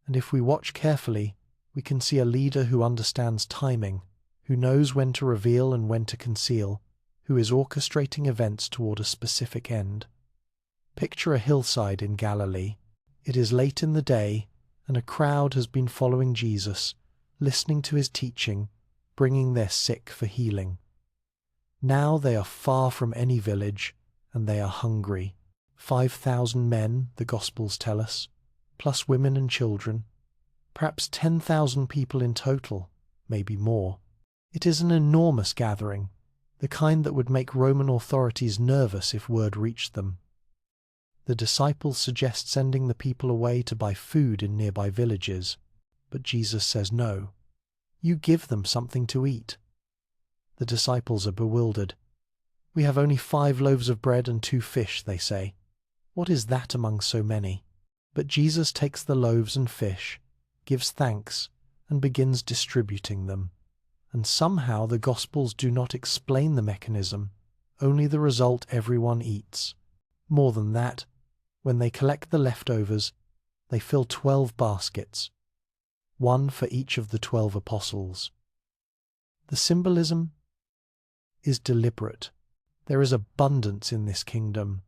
And if we watch carefully, we can see a leader who understands timing, who knows when to reveal and when to conceal, who is orchestrating events toward a specific end. Picture a hillside in Galilee. It is late in the day, and a crowd has been following Jesus, listening to his teaching, bringing their sick for healing. Now they are far from any village, and they are hungry. 5,000 men, the Gospels tell us, plus women and children. Perhaps 10,000 people in total, maybe more. It is an enormous gathering, the kind that would make Roman authorities nervous if word reached them. The disciples suggest sending the people away to buy food in nearby villages, but Jesus says no. You give them something to eat. The disciples are bewildered. We have only 5 loaves of bread and 2 fish, they say. What is that among so many? But Jesus takes the loaves and fish, gives thanks, and begins distributing them. And somehow the Gospels do not explain the mechanism, only the result: everyone eats. More than that, when they collect the leftovers, they fill 12 baskets, one for each of the 12 apostles. The symbolism is deliberate. There is abundance in this kingdom,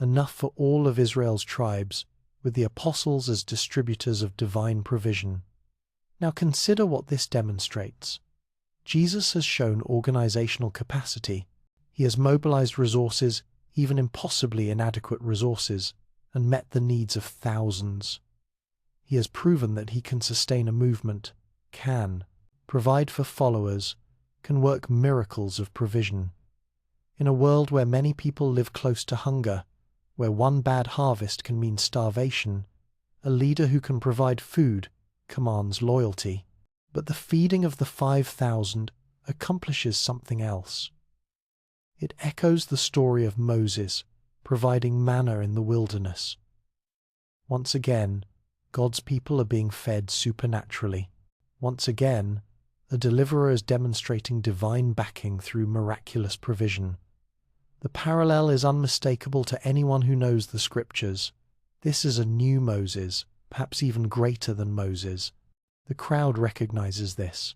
enough for all of Israel's tribes, with the apostles as distributors of divine provision. Now consider what this demonstrates. Jesus has shown organizational capacity. He has mobilized resources, even impossibly inadequate resources, and met the needs of thousands. He has proven that he can sustain a movement, can provide for followers, can work miracles of provision. In a world where many people live close to hunger, where one bad harvest can mean starvation, a leader who can provide food commands loyalty. But the feeding of the 5,000 accomplishes something else. It echoes the story of Moses providing manna in the wilderness. Once again, God's people are being fed supernaturally. Once again, a deliverer is demonstrating divine backing through miraculous provision. The parallel is unmistakable to anyone who knows the Scriptures. This is a new Moses, perhaps even greater than Moses. The crowd recognizes this.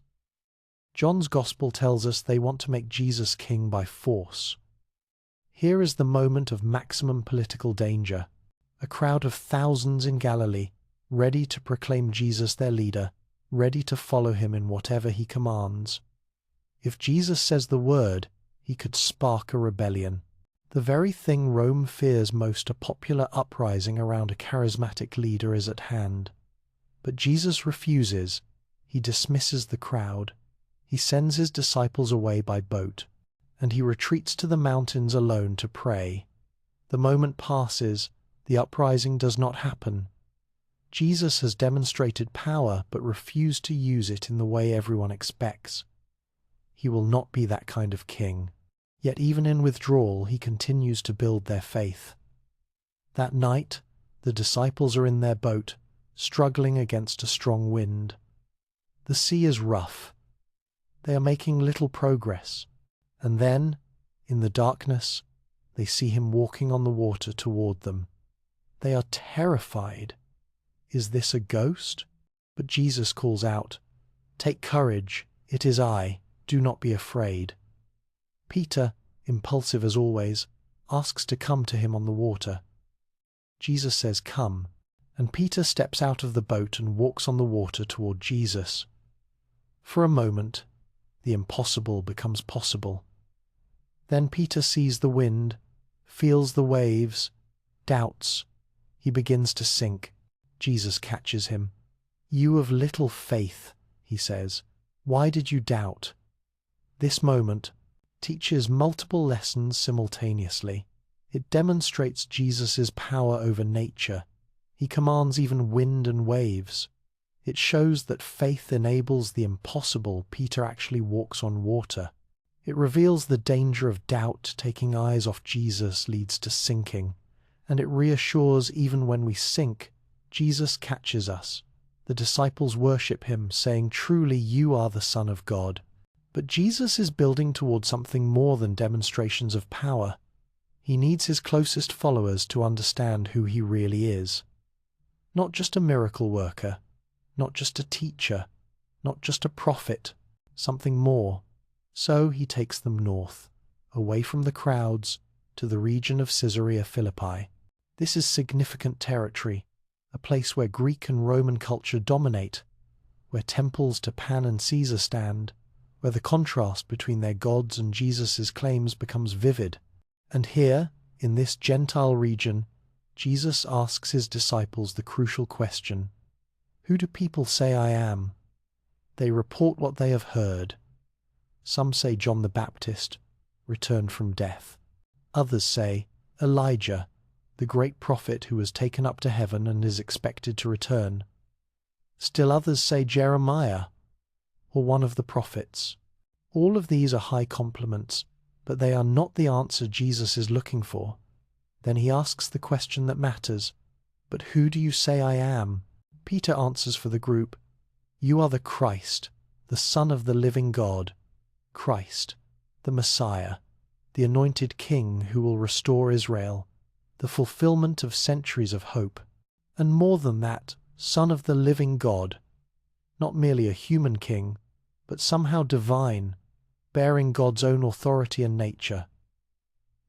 John's Gospel tells us they want to make Jesus king by force. Here is the moment of maximum political danger. A crowd of thousands in Galilee, ready to proclaim Jesus their leader, ready to follow him in whatever he commands. If Jesus says the word, he could spark a rebellion. The very thing Rome fears most, a popular uprising around a charismatic leader, is at hand. But Jesus refuses. He dismisses the crowd. He sends his disciples away by boat, and he retreats to the mountains alone to pray. The moment passes. The uprising does not happen. Jesus has demonstrated power but refused to use it in the way everyone expects. He will not be that kind of king. Yet even in withdrawal, he continues to build their faith. That night, the disciples are in their boat, struggling against a strong wind. The sea is rough. They are making little progress. And then, in the darkness, they see him walking on the water toward them. They are terrified. Is this a ghost? But Jesus calls out, "Take courage, it is I, do not be afraid." Peter, impulsive as always, asks to come to him on the water. Jesus says, "Come," and Peter steps out of the boat and walks on the water toward Jesus. For a moment, the impossible becomes possible. Then Peter sees the wind, feels the waves, doubts. He begins to sink. Jesus catches him. "You of little faith," he says, "why did you doubt?" This moment teaches multiple lessons simultaneously. It demonstrates Jesus' power over nature. He commands even wind and waves. It shows that faith enables the impossible. Peter actually walks on water. It reveals the danger of doubt. Taking eyes off Jesus leads to sinking. And it reassures even when we sink, Jesus catches us. The disciples worship him, saying, "Truly you are the Son of God." But Jesus is building toward something more than demonstrations of power. He needs his closest followers to understand who he really is. Not just a miracle worker, not just a teacher, not just a prophet, something more. So he takes them north, away from the crowds, to the region of Caesarea Philippi. This is significant territory, a place where Greek and Roman culture dominate, where temples to Pan and Caesar stand, where the contrast between their gods and Jesus' claims becomes vivid. And here, in this Gentile region, Jesus asks his disciples the crucial question, "Who do people say I am?" They report what they have heard. Some say John the Baptist, returned from death. Others say Elijah, the great prophet who was taken up to heaven and is expected to return. Still others say Jeremiah, or one of the prophets. All of these are high compliments, but they are not the answer Jesus is looking for. Then he asks the question that matters, "But who do you say I am?" Peter answers for the group, "You are the Christ, the Son of the living God." Christ, the Messiah, the anointed King who will restore Israel, the fulfillment of centuries of hope. And more than that, Son of the living God, not merely a human king, but somehow divine, bearing God's own authority and nature.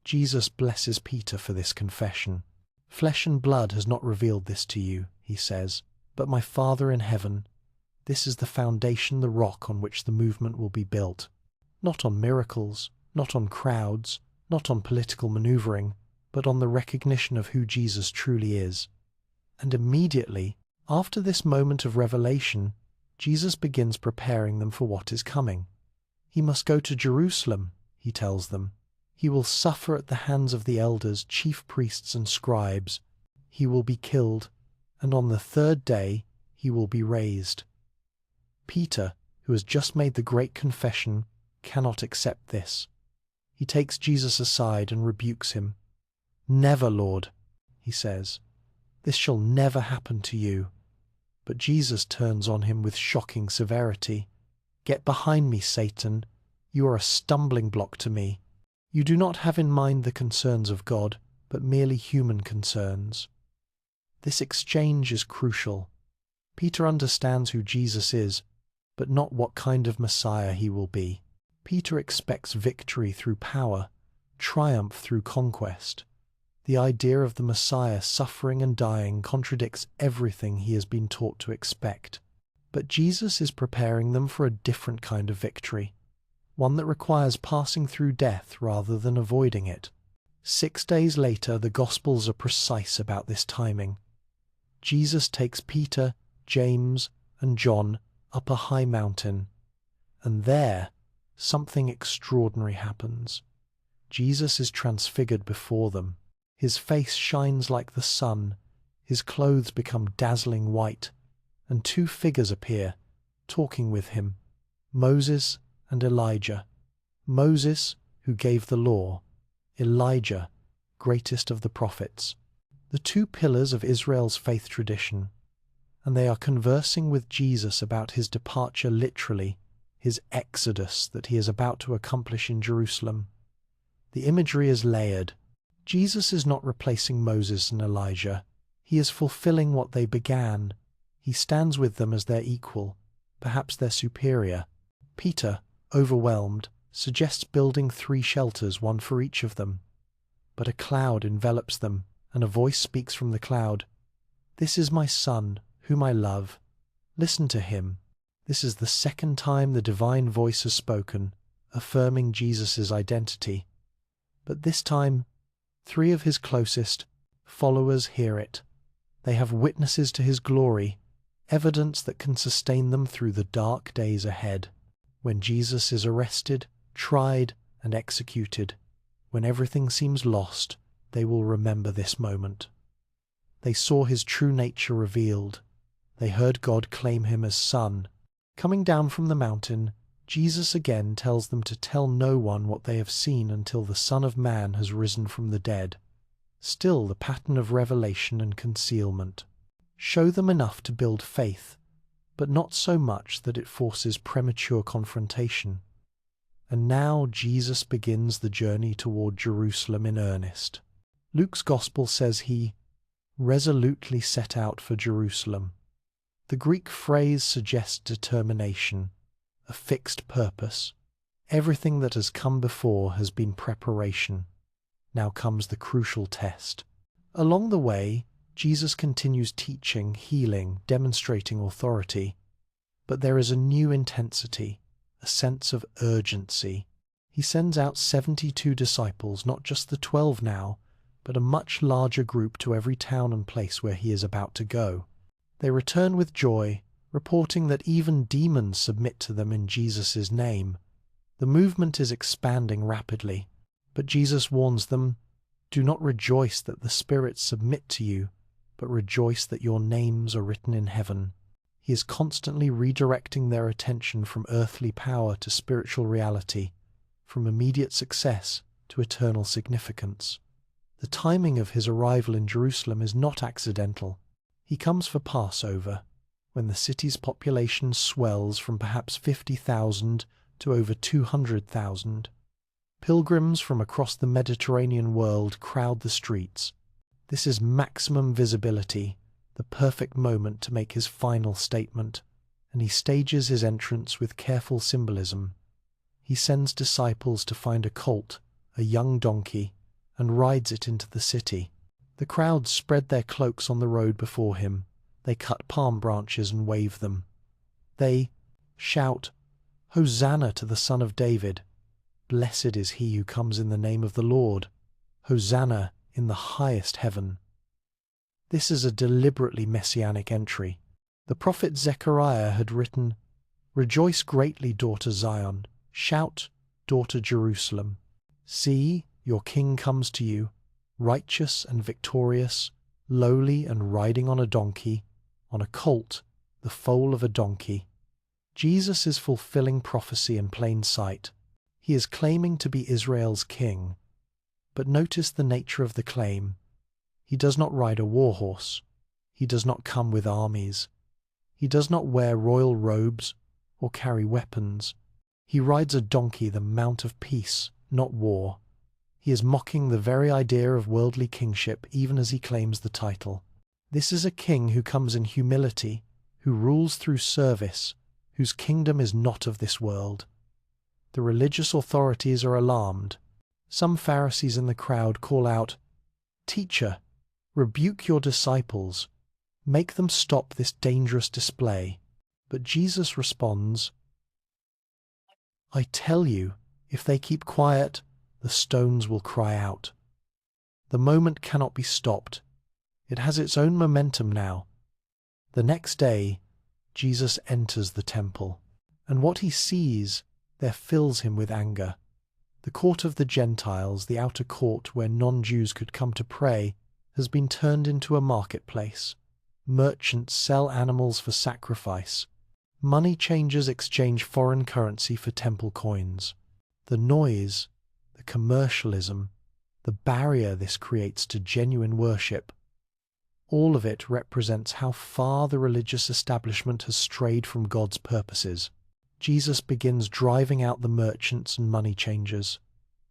Jesus blesses Peter for this confession. "Flesh and blood has not revealed this to you," he says, "but my Father in heaven. This is the foundation, the rock on which the movement will be built. Not on miracles, not on crowds, not on political maneuvering, but on the recognition of who Jesus truly is." And immediately, after this moment of revelation, Jesus begins preparing them for what is coming. He must go to Jerusalem, he tells them. He will suffer at the hands of the elders, chief priests and scribes. He will be killed, and on the third day he will be raised. Peter, who has just made the great confession, cannot accept this. He takes Jesus aside and rebukes him. "Never, Lord," he says. "This shall never happen to you." But Jesus turns on him with shocking severity. "Get behind me, Satan. You are a stumbling block to me. You do not have in mind the concerns of God, but merely human concerns." This exchange is crucial. Peter understands who Jesus is, but not what kind of Messiah he will be. Peter expects victory through power, triumph through conquest. The idea of the Messiah suffering and dying contradicts everything he has been taught to expect. But Jesus is preparing them for a different kind of victory, one that requires passing through death rather than avoiding it. 6 days later, the Gospels are precise about this timing. Jesus takes Peter, James, and John up a high mountain, and there something extraordinary happens. Jesus is transfigured before them. His face shines like the sun, his clothes become dazzling white, and 2 figures appear, talking with him, Moses and Elijah. Moses, who gave the law, Elijah, greatest of the prophets, the 2 pillars of Israel's faith tradition, and they are conversing with Jesus about his departure, literally, his exodus that he is about to accomplish in Jerusalem. The imagery is layered. Jesus is not replacing Moses and Elijah. He is fulfilling what they began. He stands with them as their equal, perhaps their superior. Peter, overwhelmed, suggests building 3 shelters, one for each of them. But a cloud envelops them, and a voice speaks from the cloud. "This is my Son, whom I love. Listen to him." This is the 2nd time the divine voice has spoken, affirming Jesus' identity. But this time, 3 of his closest followers hear it. They have witnesses to his glory, evidence that can sustain them through the dark days ahead. When Jesus is arrested, tried, and executed, when everything seems lost, they will remember this moment. They saw his true nature revealed. They heard God claim him as Son. Coming down from the mountain, Jesus again tells them to tell no one what they have seen until the Son of Man has risen from the dead. Still the pattern of revelation and concealment. Show them enough to build faith, but not so much that it forces premature confrontation. And now Jesus begins the journey toward Jerusalem in earnest. Luke's Gospel says he resolutely set out for Jerusalem. The Greek phrase suggests determination, a fixed purpose. Everything that has come before has been preparation. Now comes the crucial test. Along the way, Jesus continues teaching, healing, demonstrating authority. But there is a new intensity, a sense of urgency. He sends out 72 disciples, not just the 12 now, but a much larger group to every town and place where he is about to go. They return with joy, reporting that even demons submit to them in Jesus' name. The movement is expanding rapidly, but Jesus warns them, "Do not rejoice that the spirits submit to you, but rejoice that your names are written in heaven." He is constantly redirecting their attention from earthly power to spiritual reality, from immediate success to eternal significance. The timing of his arrival in Jerusalem is not accidental. He comes for Passover, when the city's population swells from perhaps 50,000 to over 200,000. Pilgrims from across the Mediterranean world crowd the streets. This is maximum visibility, the perfect moment to make his final statement, and he stages his entrance with careful symbolism. He sends disciples to find a colt, a young donkey, and rides it into the city. The crowds spread their cloaks on the road before him. They cut palm branches and wave them. They shout, "Hosanna to the Son of David! Blessed is he who comes in the name of the Lord! Hosanna in the highest heaven!" This is a deliberately messianic entry. The prophet Zechariah had written, "Rejoice greatly, daughter Zion! Shout, daughter Jerusalem! See, your king comes to you, righteous and victorious, lowly and riding on a donkey, on a colt, the foal of a donkey." Jesus is fulfilling prophecy in plain sight. He is claiming to be Israel's king. But notice the nature of the claim. He does not ride a war horse. He does not come with armies. He does not wear royal robes or carry weapons. He rides a donkey, the mount of peace, not war. He is mocking the very idea of worldly kingship even as he claims the title. This is a king who comes in humility, who rules through service, whose kingdom is not of this world. The religious authorities are alarmed. Some Pharisees in the crowd call out, "Teacher, rebuke your disciples. Make them stop this dangerous display." But Jesus responds, "I tell you, if they keep quiet, the stones will cry out." The moment cannot be stopped. It has its own momentum now. The next day, Jesus enters the temple, and what he sees there fills him with anger. The court of the Gentiles, the outer court where non-Jews could come to pray, has been turned into a marketplace. Merchants sell animals for sacrifice. Money changers exchange foreign currency for temple coins. The noise, the commercialism, the barrier this creates to genuine worship, all of it represents how far the religious establishment has strayed from God's purposes. Jesus begins driving out the merchants and money changers.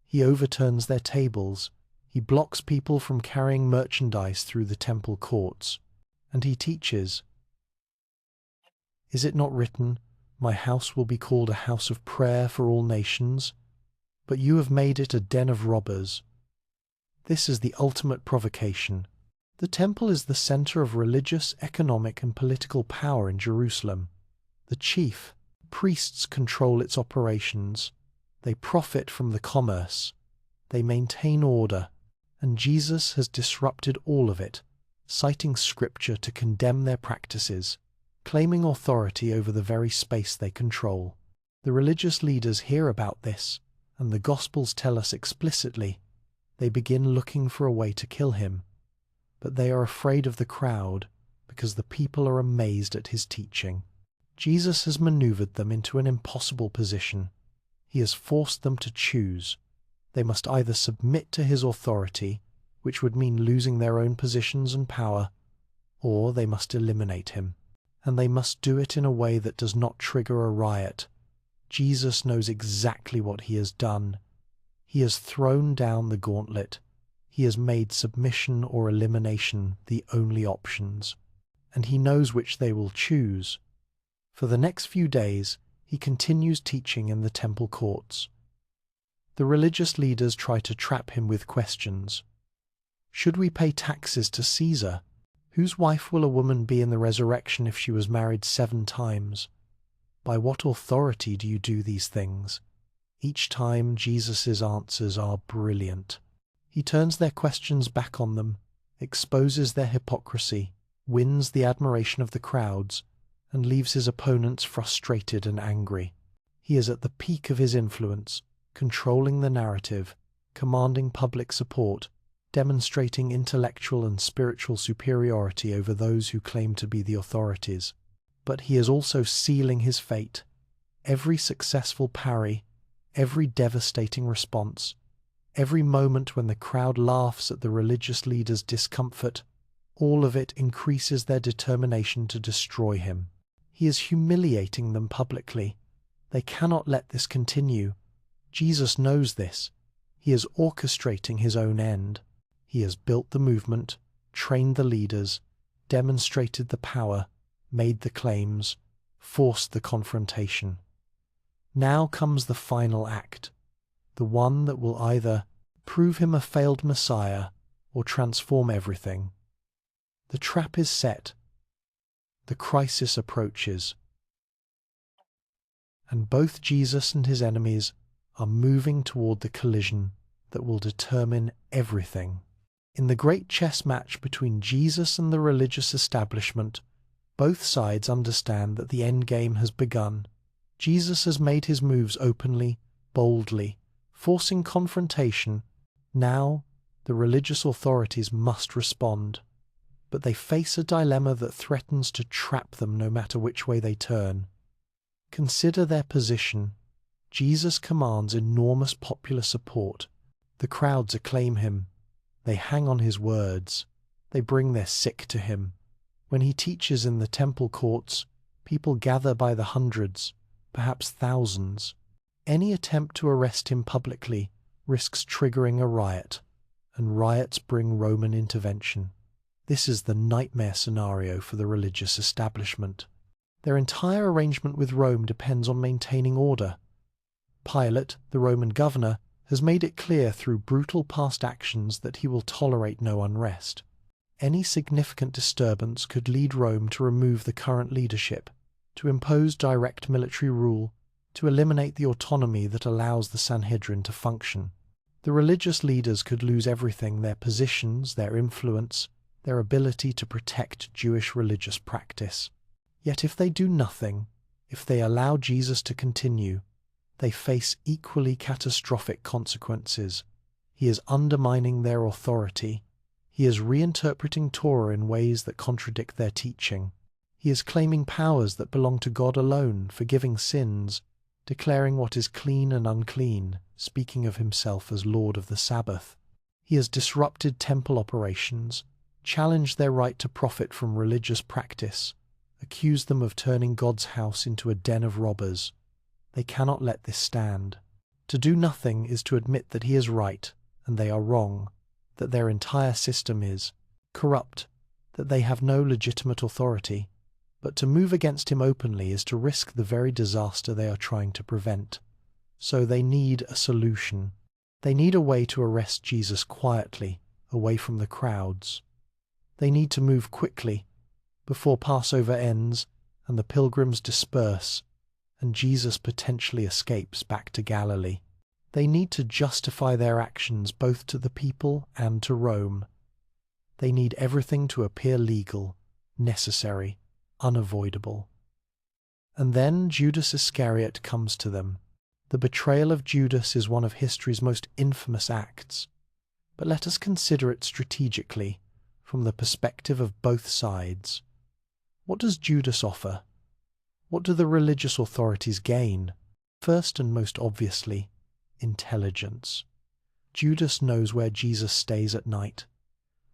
He overturns their tables. He blocks people from carrying merchandise through the temple courts. And he teaches, "Is it not written, 'My house will be called a house of prayer for all nations'? But you have made it a den of robbers." This is the ultimate provocation. The temple is the center of religious, economic, and political power in Jerusalem. The chief priests control its operations. They profit from the commerce. They maintain order. And Jesus has disrupted all of it, citing scripture to condemn their practices, claiming authority over the very space they control. The religious leaders hear about this, and the Gospels tell us explicitly they begin looking for a way to kill him. But they are afraid of the crowd because the people are amazed at his teaching. Jesus has maneuvered them into an impossible position. He has forced them to choose. They must either submit to his authority, which would mean losing their own positions and power, or they must eliminate him. And they must do it in a way that does not trigger a riot. Jesus knows exactly what he has done. He has thrown down the gauntlet. He has made submission or elimination the only options. And he knows which they will choose. For the next few days, he continues teaching in the temple courts. The religious leaders try to trap him with questions. Should we pay taxes to Caesar? Whose wife will a woman be in the resurrection if she was married 7 times? By what authority do you do these things? Each time Jesus' answers are brilliant. He turns their questions back on them, exposes their hypocrisy, wins the admiration of the crowds, and leaves his opponents frustrated and angry. He is at the peak of his influence, controlling the narrative, commanding public support, demonstrating intellectual and spiritual superiority over those who claim to be the authorities. But he is also sealing his fate. Every successful parry, every devastating response, every moment when the crowd laughs at the religious leader's discomfort, all of it increases their determination to destroy him. He is humiliating them publicly. They cannot let this continue. Jesus knows this. He is orchestrating his own end. He has built the movement, trained the leaders, demonstrated the power, made the claims, forced the confrontation. Now comes the final act, the one that will either prove him a failed Messiah or transform everything. The trap is set. The crisis approaches. And both Jesus and his enemies are moving toward the collision that will determine everything. In the great chess match between Jesus and the religious establishment, both sides understand that the end game has begun. Jesus has made his moves openly, boldly, forcing confrontation. Now, the religious authorities must respond. But they face a dilemma that threatens to trap them no matter which way they turn. Consider their position. Jesus commands enormous popular support. The crowds acclaim him. They hang on his words. They bring their sick to him. When he teaches in the temple courts, people gather by the hundreds, perhaps thousands. Any attempt to arrest him publicly risks triggering a riot, and riots bring Roman intervention. This is the nightmare scenario for the religious establishment. Their entire arrangement with Rome depends on maintaining order. Pilate, the Roman governor, has made it clear through brutal past actions that he will tolerate no unrest. Any significant disturbance could lead Rome to remove the current leadership, to impose direct military rule, to eliminate the autonomy that allows the Sanhedrin to function. The religious leaders could lose everything: their positions, their influence, their ability to protect Jewish religious practice. Yet if they do nothing, if they allow Jesus to continue, they face equally catastrophic consequences. He is undermining their authority. He is reinterpreting Torah in ways that contradict their teaching. He is claiming powers that belong to God alone, forgiving sins, declaring what is clean and unclean, speaking of himself as Lord of the Sabbath. He has disrupted temple operations, challenged their right to profit from religious practice, accused them of turning God's house into a den of robbers. They cannot let this stand. To do nothing is to admit that he is right and they are wrong, that their entire system is corrupt, that they have no legitimate authority. But to move against him openly is to risk the very disaster they are trying to prevent. So they need a solution. They need a way to arrest Jesus quietly, away from the crowds. They need to move quickly, before Passover ends and the pilgrims disperse, and Jesus potentially escapes back to Galilee. They need to justify their actions both to the people and to Rome. They need everything to appear legal, necessary, unavoidable. And then Judas Iscariot comes to them. The betrayal of Judas is one of history's most infamous acts, but let us consider it strategically, from the perspective of both sides. What does Judas offer? What do the religious authorities gain? First and most obviously, intelligence. Judas knows where Jesus stays at night.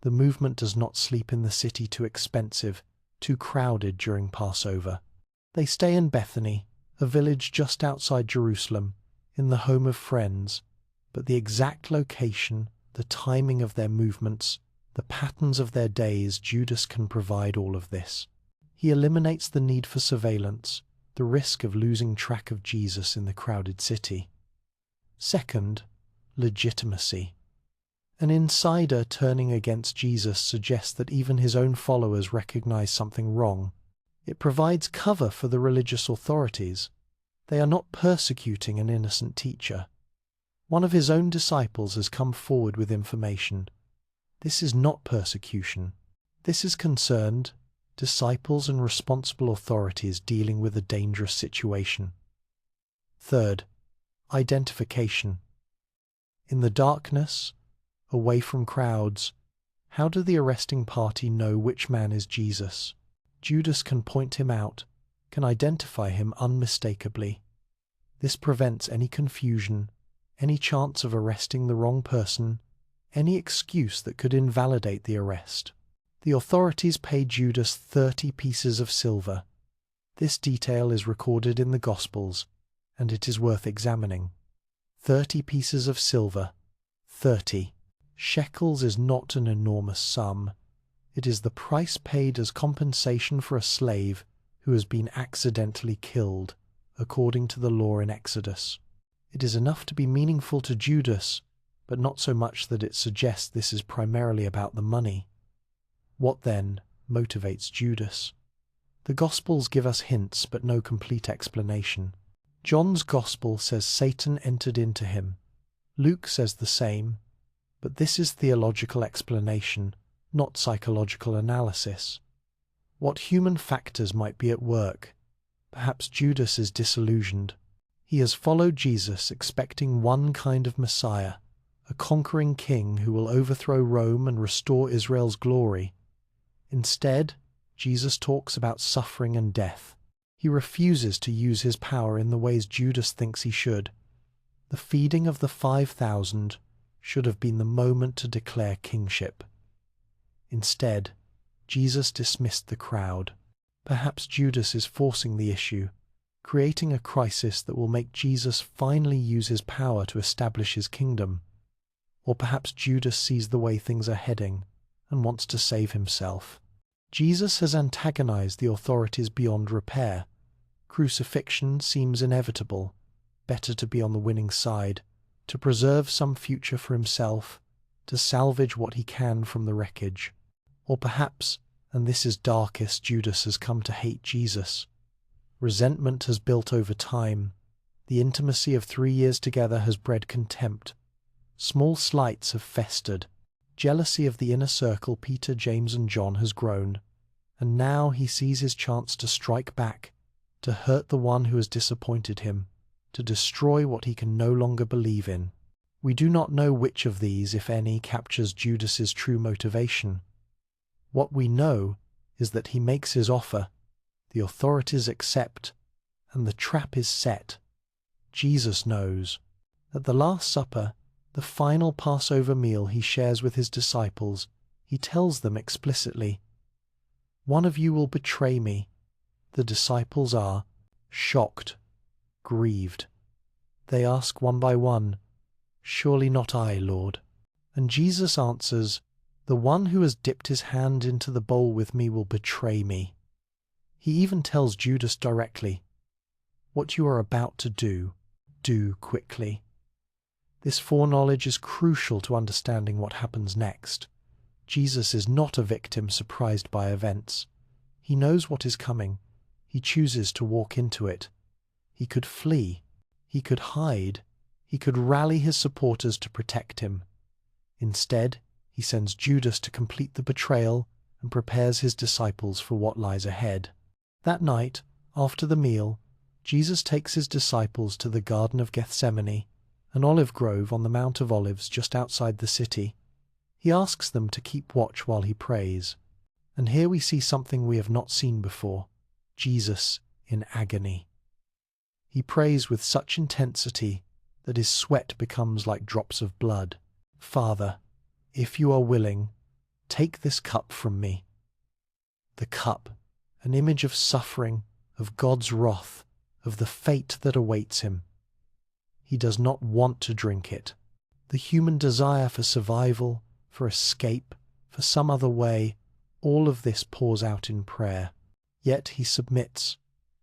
The movement does not sleep in the city too expensive, too crowded during Passover. They stay in Bethany, a village just outside Jerusalem, in the home of friends, but the exact location, the timing of their movements, the patterns of their days, Judas can provide all of this. He eliminates the need for surveillance, the risk of losing track of Jesus in the crowded city. Second, legitimacy. An insider turning against Jesus suggests that even his own followers recognize something wrong. It provides cover for the religious authorities. They are not persecuting an innocent teacher. One of his own disciples has come forward with information. This is not persecution. This is concerned disciples and responsible authorities dealing with a dangerous situation. Third, identification. In the darkness, away from crowds, how do the arresting party know which man is Jesus? Judas can point him out, can identify him unmistakably. This prevents any confusion, any chance of arresting the wrong person, any excuse that could invalidate the arrest. The authorities pay Judas 30 pieces of silver. This detail is recorded in the Gospels, and it is worth examining. 30 pieces of silver. 30 shekels is not an enormous sum. It is the price paid as compensation for a slave who has been accidentally killed, according to the law in Exodus. It is enough to be meaningful to Judas, but not so much that it suggests this is primarily about the money. What then motivates Judas? The Gospels give us hints, but no complete explanation. John's Gospel says Satan entered into him. Luke says the same, but this is theological explanation, not psychological analysis. What human factors might be at work? Perhaps Judas is disillusioned. He has followed Jesus expecting one kind of Messiah, a conquering king who will overthrow Rome and restore Israel's glory. Instead, Jesus talks about suffering and death. He refuses to use his power in the ways Judas thinks he should. The feeding of the 5,000 should have been the moment to declare kingship. Instead, Jesus dismissed the crowd. Perhaps Judas is forcing the issue, creating a crisis that will make Jesus finally use his power to establish his kingdom. Or perhaps Judas sees the way things are heading and wants to save himself. Jesus has antagonized the authorities beyond repair. Crucifixion seems inevitable. Better to be on the winning side, to preserve some future for himself, to salvage what he can from the wreckage. Or perhaps, and this is darkest, Judas has come to hate Jesus. Resentment has built over time. The intimacy of 3 years together has bred contempt. Small slights have festered. Jealousy of the inner circle, Peter, James, and John, has grown. And now he sees his chance to strike back, to hurt the one who has disappointed him, to destroy what he can no longer believe in. We do not know which of these, if any, captures Judas's true motivation. What we know is that he makes his offer, the authorities accept, and the trap is set. Jesus knows. At the Last Supper, the final Passover meal he shares with his disciples, he tells them explicitly, "One of you will betray me." The disciples are shocked, grieved. They ask one by one, "Surely not I, Lord." And Jesus answers, "The one who has dipped his hand into the bowl with me will betray me." He even tells Judas directly, "What you are about to do quickly." This foreknowledge is crucial to understanding what happens next. Jesus is not a victim surprised by events. He knows what is coming. He chooses to walk into it. He could flee. He could hide. He could rally his supporters to protect him. Instead, he sends Judas to complete the betrayal and prepares his disciples for what lies ahead. That night, after the meal, Jesus takes his disciples to the Garden of Gethsemane, an olive grove on the Mount of Olives just outside the city. He asks them to keep watch while he prays. And here we see something we have not seen before: Jesus in agony. He prays with such intensity that his sweat becomes like drops of blood. "Father, if you are willing, take this cup from me." The cup, an image of suffering, of God's wrath, of the fate that awaits him. He does not want to drink it. The human desire for survival, for escape, for some other way, all of this pours out in prayer. Yet he submits.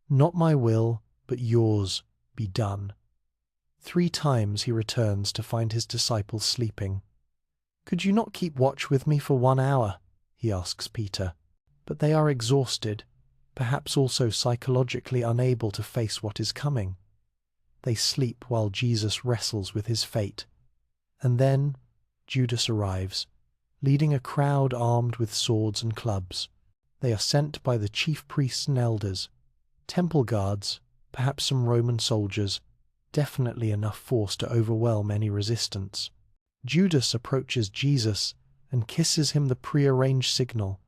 "Not my will, but yours be done." 3 times he returns to find his disciples sleeping. "Could you not keep watch with me for 1 hour?" he asks Peter. But they are exhausted, perhaps also psychologically unable to face what is coming. They sleep while Jesus wrestles with his fate. And then Judas arrives, leading a crowd armed with swords and clubs. They are sent by the chief priests and elders, temple guards, perhaps some Roman soldiers, definitely enough force to overwhelm any resistance. Judas approaches Jesus and kisses him the prearranged signal,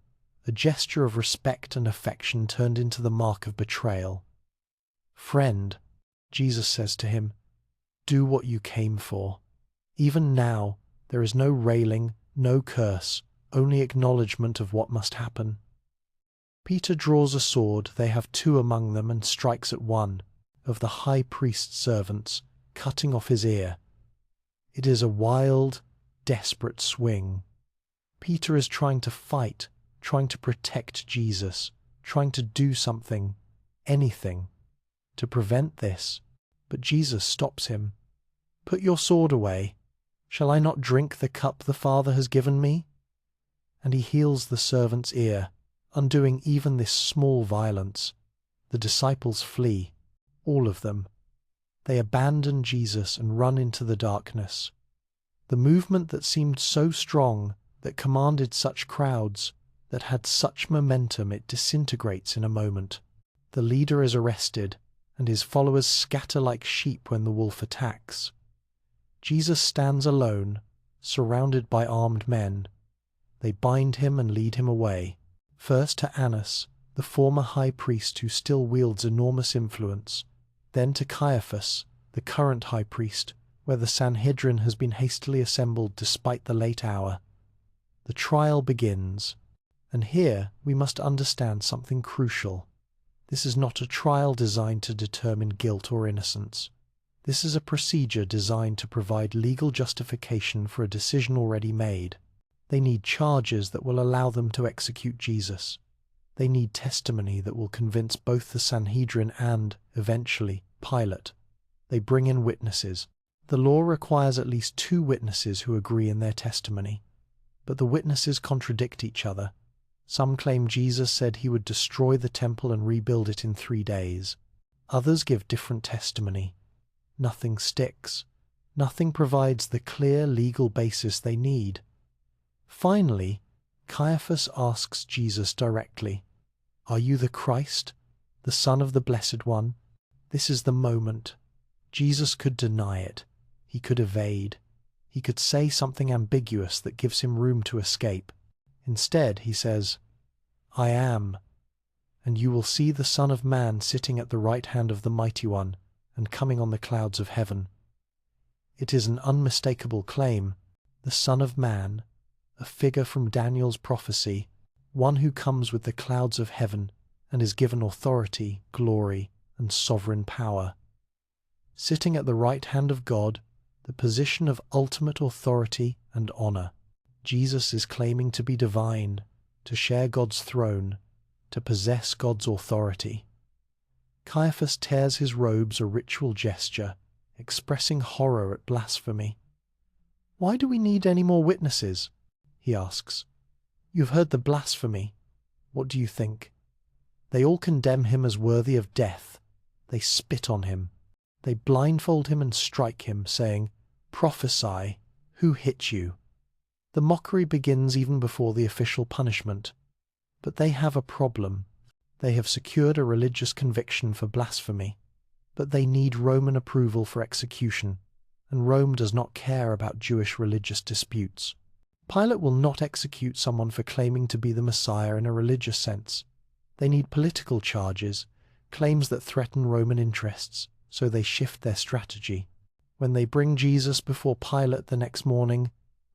a gesture of respect and affection turned into the mark of betrayal. "Friend," Jesus says to him, "do what you came for." Even now, there is no railing, no curse, only acknowledgement of what must happen. Peter draws a sword, they have 2 among them, and strikes at one of the high priest's servants, cutting off his ear. It is a wild, desperate swing. Peter is trying to fight, trying to protect Jesus, trying to do something, anything, to prevent this. But Jesus stops him. "Put your sword away. Shall I not drink the cup the Father has given me?" And he heals the servant's ear, undoing even this small violence. The disciples flee, all of them. They abandon Jesus and run into the darkness. The movement that seemed so strong, that commanded such crowds, that had such momentum, it disintegrates in a moment. The leader is arrested, and his followers scatter like sheep when the wolf attacks. Jesus stands alone, surrounded by armed men. They bind him and lead him away, first to Annas, the former high priest who still wields enormous influence, then to Caiaphas, the current high priest, where the Sanhedrin has been hastily assembled despite the late hour. The trial begins. And here we must understand something crucial. This is not a trial designed to determine guilt or innocence. This is a procedure designed to provide legal justification for a decision already made. They need charges that will allow them to execute Jesus. They need testimony that will convince both the Sanhedrin and, eventually, Pilate. They bring in witnesses. The law requires at least 2 witnesses who agree in their testimony. But the witnesses contradict each other. Some claim Jesus said he would destroy the temple and rebuild it in 3 days. Others give different testimony. Nothing sticks. Nothing provides the clear legal basis they need. Finally, Caiaphas asks Jesus directly, "Are you the Christ, the Son of the Blessed One?" This is the moment. Jesus could deny it. He could evade. He could say something ambiguous that gives him room to escape. Instead, he says, "I am, and you will see the Son of Man sitting at the right hand of the Mighty One and coming on the clouds of heaven." It is an unmistakable claim. The Son of Man, a figure from Daniel's prophecy, one who comes with the clouds of heaven and is given authority, glory, and sovereign power. Sitting at the right hand of God, the position of ultimate authority and honor, Jesus is claiming to be divine, to share God's throne, to possess God's authority. Caiaphas tears his robes, a ritual gesture, expressing horror at blasphemy. "Why do we need any more witnesses?" he asks. "You've heard the blasphemy. What do you think?" They all condemn him as worthy of death. They spit on him. They blindfold him and strike him, saying, "Prophesy, who hit you?" The mockery begins even before the official punishment. But they have a problem. They have secured a religious conviction for blasphemy, but they need Roman approval for execution, and Rome does not care about Jewish religious disputes. Pilate will not execute someone for claiming to be the Messiah in a religious sense. They need political charges, claims that threaten Roman interests, so they shift their strategy. When they bring Jesus before Pilate the next morning,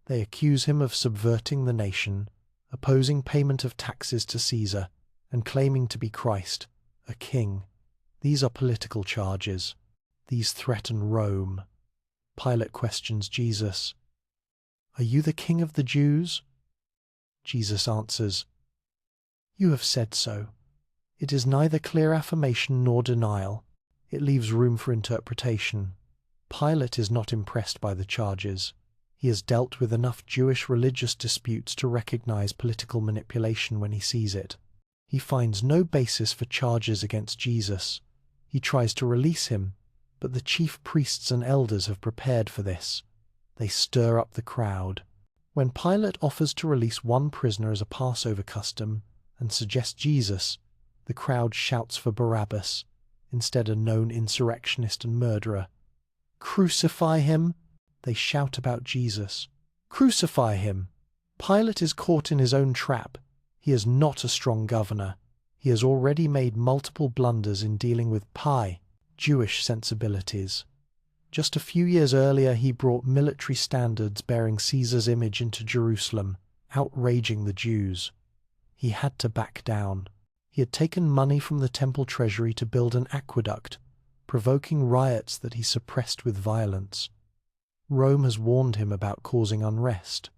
they accuse him of subverting the nation, opposing payment of taxes to Caesar, and claiming to be Christ, a king. These are political charges. These threaten Rome. Pilate questions Jesus, "Are you the King of the Jews?" Jesus answers, "You have said so." It is neither clear affirmation nor denial. It leaves room for interpretation. Pilate is not impressed by the charges. He has dealt with enough Jewish religious disputes to recognize political manipulation when he sees it. He finds no basis for charges against Jesus. He tries to release him, but the chief priests and elders have prepared for this. They stir up the crowd. When Pilate offers to release one prisoner as a Passover custom and suggests Jesus, the crowd shouts for Barabbas, instead a known insurrectionist and murderer. "Crucify him!" They shout about Jesus. "Crucify him!" Pilate is caught in his own trap. He is not a strong governor. He has already made multiple blunders in dealing with Jewish sensibilities. Just a few years earlier, he brought military standards bearing Caesar's image into Jerusalem, outraging the Jews. He had to back down. He had taken money from the temple treasury to build an aqueduct, provoking riots that he suppressed with violence. Rome has warned him about causing unrest.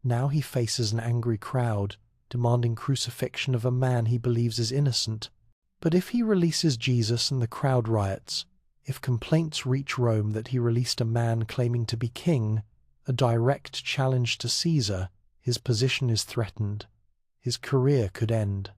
Now he faces an angry crowd, demanding crucifixion of a man he believes is innocent. But if he releases Jesus and the crowd riots, if complaints reach Rome that he released a man claiming to be king, a direct challenge to Caesar, his position is threatened. His career could end.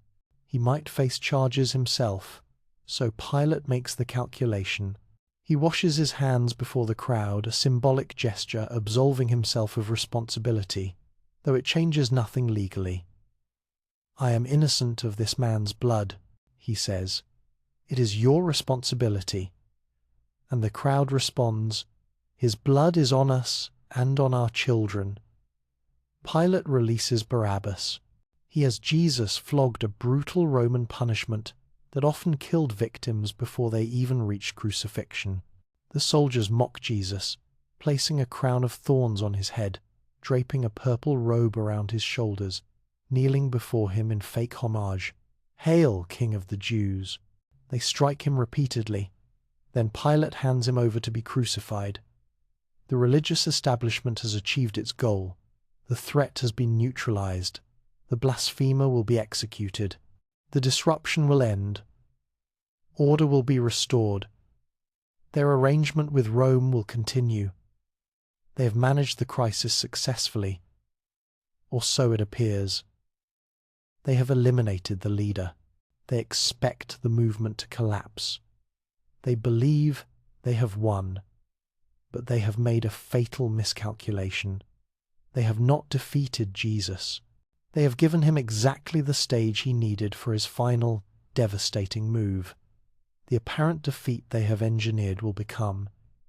He might face charges himself, so Pilate makes the calculation. He washes his hands before the crowd, a symbolic gesture absolving himself of responsibility, though it changes nothing legally. "I am innocent of this man's blood," he says. "It is your responsibility." And the crowd responds, "His blood is on us and on our children." Pilate releases Barabbas. He has Jesus flogged, a brutal Roman punishment that often killed victims before they even reached crucifixion. The soldiers mock Jesus, placing a crown of thorns on his head, draping a purple robe around his shoulders, kneeling before him in fake homage. "Hail, King of the Jews!" They strike him repeatedly. Then Pilate hands him over to be crucified. The religious establishment has achieved its goal. The threat has been neutralized. The blasphemer will be executed. The disruption will end. Order will be restored. Their arrangement with Rome will continue. They have managed the crisis successfully, or so it appears. They have eliminated the leader. They expect the movement to collapse. They believe they have won, but they have made a fatal miscalculation. They have not defeated Jesus. They have given him exactly the stage he needed for his final, devastating move. The apparent defeat they have engineered will become,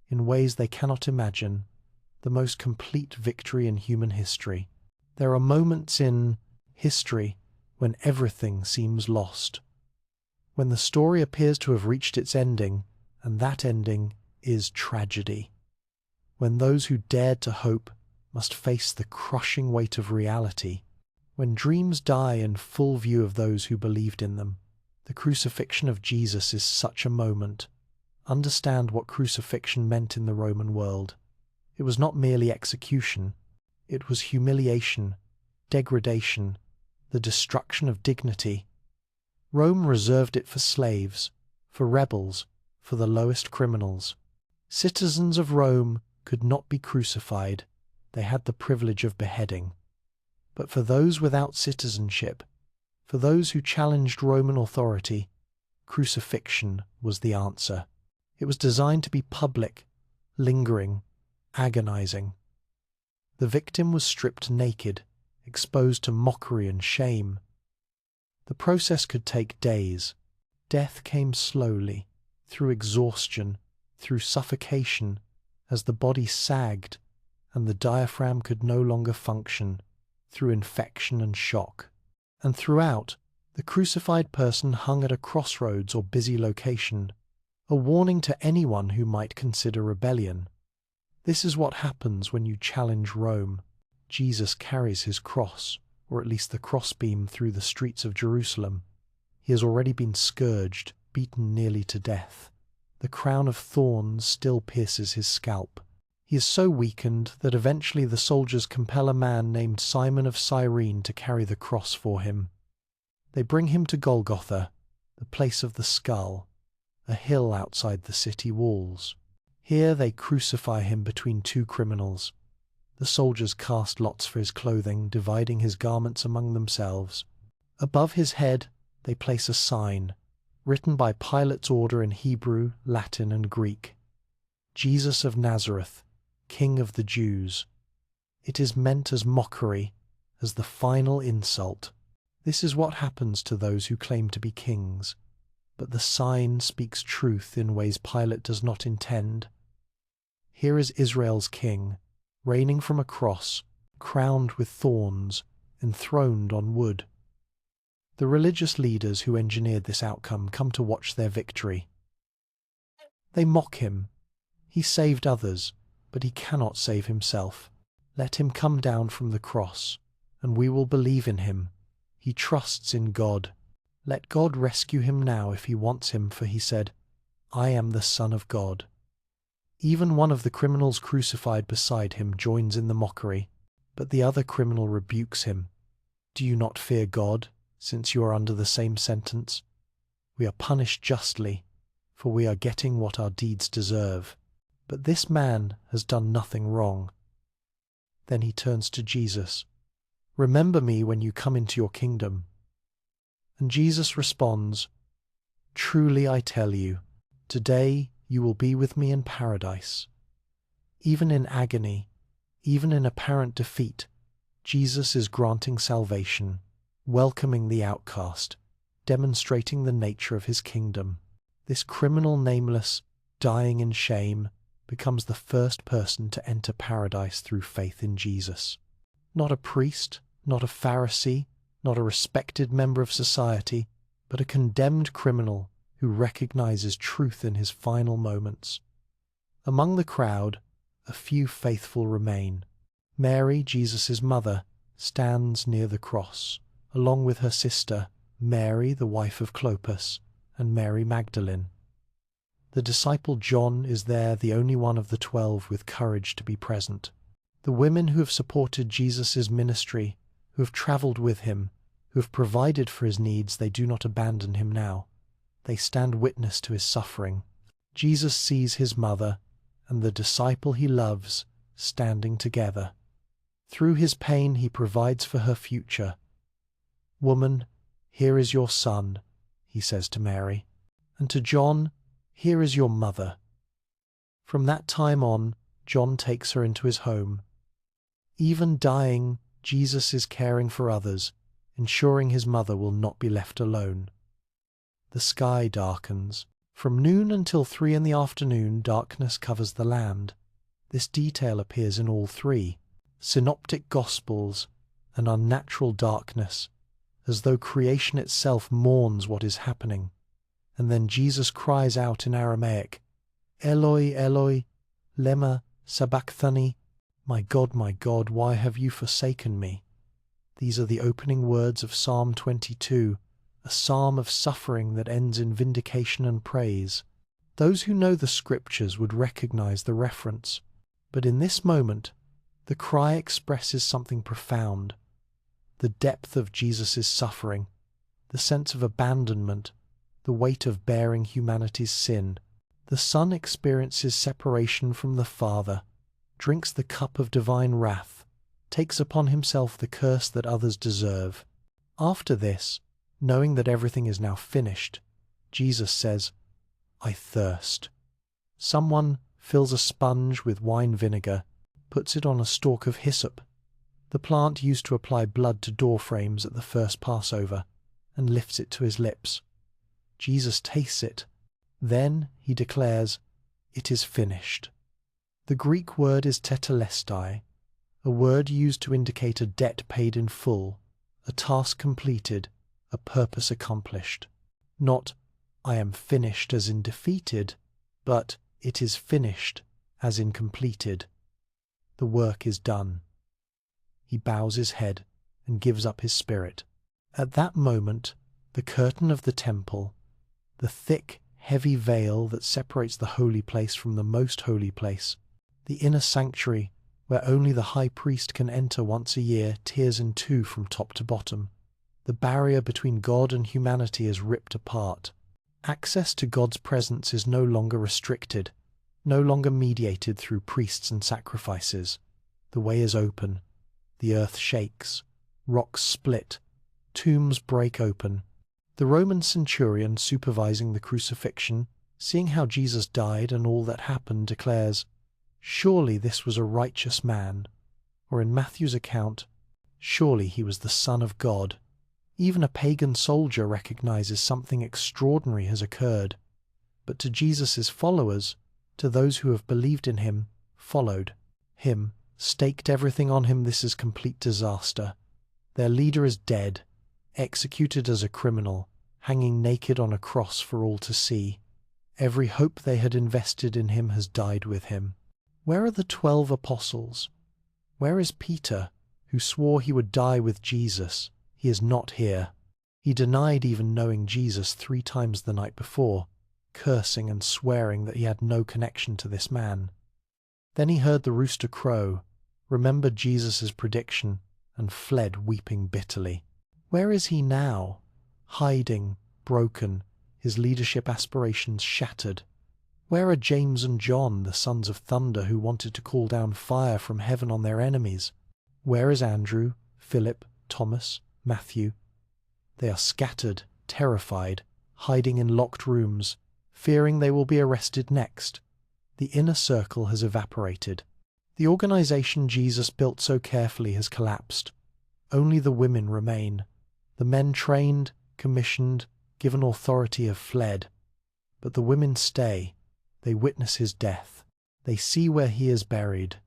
in ways they cannot imagine, the most complete victory in human history. There are moments in history when everything seems lost, when the story appears to have reached its ending, and that ending is tragedy, when those who dared to hope must face the crushing weight of reality, when dreams die in full view of those who believed in them. The crucifixion of Jesus is such a moment. Understand what crucifixion meant in the Roman world. It was not merely execution. It was humiliation, degradation, the destruction of dignity. Rome reserved it for slaves, for rebels, for the lowest criminals. Citizens of Rome could not be crucified. They had the privilege of beheading. But for those without citizenship, for those who challenged Roman authority, crucifixion was the answer. It was designed to be public, lingering, agonizing. The victim was stripped naked, exposed to mockery and shame. The process could take days. Death came slowly, through exhaustion, through suffocation, as the body sagged and the diaphragm could no longer function, through infection and shock. And throughout, the crucified person hung at a crossroads or busy location, a warning to anyone who might consider rebellion. This is what happens when you challenge Rome. Jesus carries his cross, or at least the crossbeam, through the streets of Jerusalem. He has already been scourged, beaten nearly to death. The crown of thorns still pierces his scalp. He is so weakened that eventually the soldiers compel a man named Simon of Cyrene to carry the cross for him. They bring him to Golgotha, the place of the skull, a hill outside the city walls. Here they crucify him between two criminals. The soldiers cast lots for his clothing, dividing his garments among themselves. Above his head they place a sign, written by Pilate's order in Hebrew, Latin, and Greek: Jesus of Nazareth, King of the Jews. It is meant as mockery, as the final insult. This is what happens to those who claim to be kings. But the sign speaks truth in ways Pilate does not intend. Here is Israel's king, reigning from a cross, crowned with thorns, enthroned on wood. The religious leaders who engineered this outcome come to watch their victory. They mock him. He saved others, but he cannot save himself. Let him come down from the cross, and we will believe in him. He trusts in God. Let God rescue him now if he wants him, for he said, I am the Son of God. Even one of the criminals crucified beside him joins in the mockery, but the other criminal rebukes him. Do you not fear God, since you are under the same sentence? We are punished justly, for we are getting what our deeds deserve. But this man has done nothing wrong. Then he turns to Jesus. Remember me when you come into your kingdom. And Jesus responds, Truly I tell you, today you will be with me in paradise. Even in agony, even in apparent defeat, Jesus is granting salvation, welcoming the outcast, demonstrating the nature of his kingdom. This criminal, nameless, dying in shame, becomes the first person to enter paradise through faith in Jesus. Not a priest, not a Pharisee, not a respected member of society, but a condemned criminal who recognizes truth in his final moments. Among the crowd, a few faithful remain. Mary, Jesus' mother, stands near the cross, along with her sister, Mary, the wife of Clopas, and Mary Magdalene. The disciple John is there, the only one of the 12 with courage to be present. The women who have supported Jesus' ministry, who have traveled with him, who have provided for his needs, they do not abandon him now. They stand witness to his suffering. Jesus sees his mother and the disciple he loves standing together. Through his pain he provides for her future. "Woman, here is your son," he says to Mary, and to John, "Here is your mother." From that time on, John takes her into his home. Even dying, Jesus is caring for others, ensuring his mother will not be left alone. The sky darkens. From noon until 3 in the afternoon, darkness covers the land. This detail appears in all three synoptic gospels, an unnatural darkness, as though creation itself mourns what is happening. And then Jesus cries out in Aramaic, "Eloi, Eloi, lema sabachthani," my God, why have you forsaken me?" These are the opening words of Psalm 22, a psalm of suffering that ends in vindication and praise. Those who know the scriptures would recognize the reference, but in this moment, the cry expresses something profound. The depth of Jesus' suffering, the sense of abandonment, the weight of bearing humanity's sin. The Son experiences separation from the Father, drinks the cup of divine wrath, takes upon himself the curse that others deserve. After this, knowing that everything is now finished, Jesus says, "I thirst." Someone fills a sponge with wine vinegar, puts it on a stalk of hyssop, the plant used to apply blood to door frames at the first Passover, and lifts it to his lips. Jesus tastes it. Then he declares, "It is finished." The Greek word is tetelestai, a word used to indicate a debt paid in full, a task completed, a purpose accomplished. Not, "I am finished" as in defeated, but "it is finished" as in completed. The work is done. He bows his head and gives up his spirit. At that moment, the curtain of the temple, the thick, heavy veil that separates the holy place from the most holy place, the inner sanctuary where only the high priest can enter once a year, tears in two from top to bottom. The barrier between God and humanity is ripped apart. Access to God's presence is no longer restricted, no longer mediated through priests and sacrifices. The way is open. The earth shakes. Rocks split. Tombs break open. The Roman centurion supervising the crucifixion, seeing how Jesus died and all that happened, declares, "Surely this was a righteous man," or in Matthew's account, "Surely he was the Son of God." Even a pagan soldier recognizes something extraordinary has occurred. But to Jesus' followers, to those who have believed in him, followed him, staked everything on him, this is complete disaster. Their leader is dead, executed as a criminal, hanging naked on a cross for all to see. Every hope they had invested in him has died with him. Where are the 12 apostles? Where is Peter, who swore he would die with Jesus? He is not here. He denied even knowing Jesus 3 times the night before, cursing and swearing that he had no connection to this man. Then he heard the rooster crow, remembered Jesus' prediction, and fled weeping bitterly. Where is he now? Hiding, broken, his leadership aspirations shattered. Where are James and John, the sons of thunder who wanted to call down fire from heaven on their enemies? Where is Andrew, Philip, Thomas, Matthew? They are scattered, terrified, hiding in locked rooms, fearing they will be arrested next. The inner circle has evaporated. The organization Jesus built so carefully has collapsed. Only the women remain. The men trained, commissioned, given authority have fled. But the women stay. They witness his death. They see where he is buried.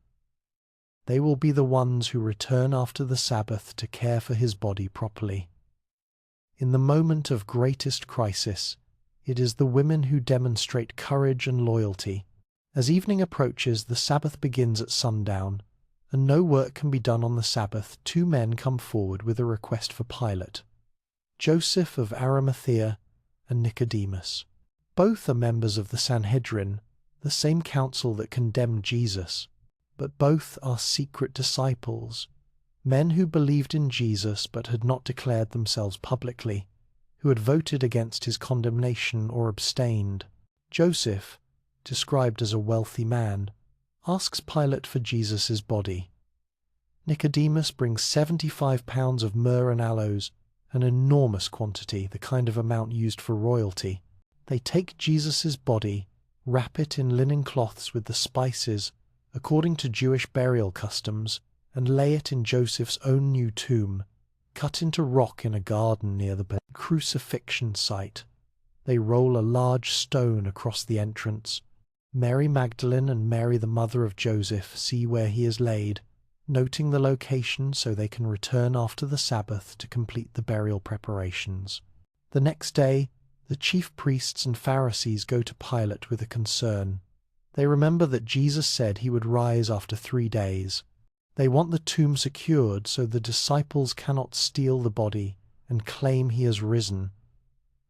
They will be the ones who return after the Sabbath to care for his body properly. In the moment of greatest crisis, it is the women who demonstrate courage and loyalty. As evening approaches, the Sabbath begins at sundown, and no work can be done on the Sabbath. 2 men come forward with a request for Pilate: Joseph of Arimathea and Nicodemus. Both are members of the Sanhedrin, the same council that condemned Jesus, but both are secret disciples, men who believed in Jesus but had not declared themselves publicly, who had voted against his condemnation or abstained. Joseph, described as a wealthy man, asks Pilate for Jesus' body. Nicodemus brings 75 pounds of myrrh and aloes, an enormous quantity, the kind of amount used for royalty. They take Jesus' body, wrap it in linen cloths with the spices, according to Jewish burial customs, and lay it in Joseph's own new tomb, cut into rock in a garden near the crucifixion site. They roll a large stone across the entrance. Mary Magdalene and Mary the mother of Joseph see where he is laid, noting the location so they can return after the Sabbath to complete the burial preparations. The next day, the chief priests and Pharisees go to Pilate with a concern. They remember that Jesus said he would rise after 3 days. They want the tomb secured so the disciples cannot steal the body and claim he has risen.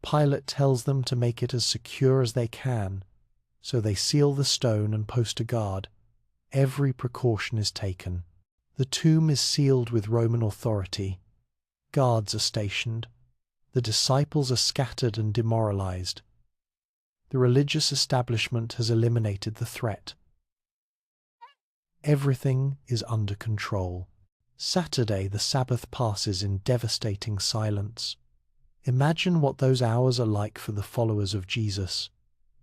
Pilate tells them to make it as secure as they can, so they seal the stone and post a guard. Every precaution is taken. The tomb is sealed with Roman authority. Guards are stationed. The disciples are scattered and demoralized. The religious establishment has eliminated the threat. Everything is under control. Saturday, the Sabbath, passes in devastating silence. Imagine what those hours are like for the followers of Jesus.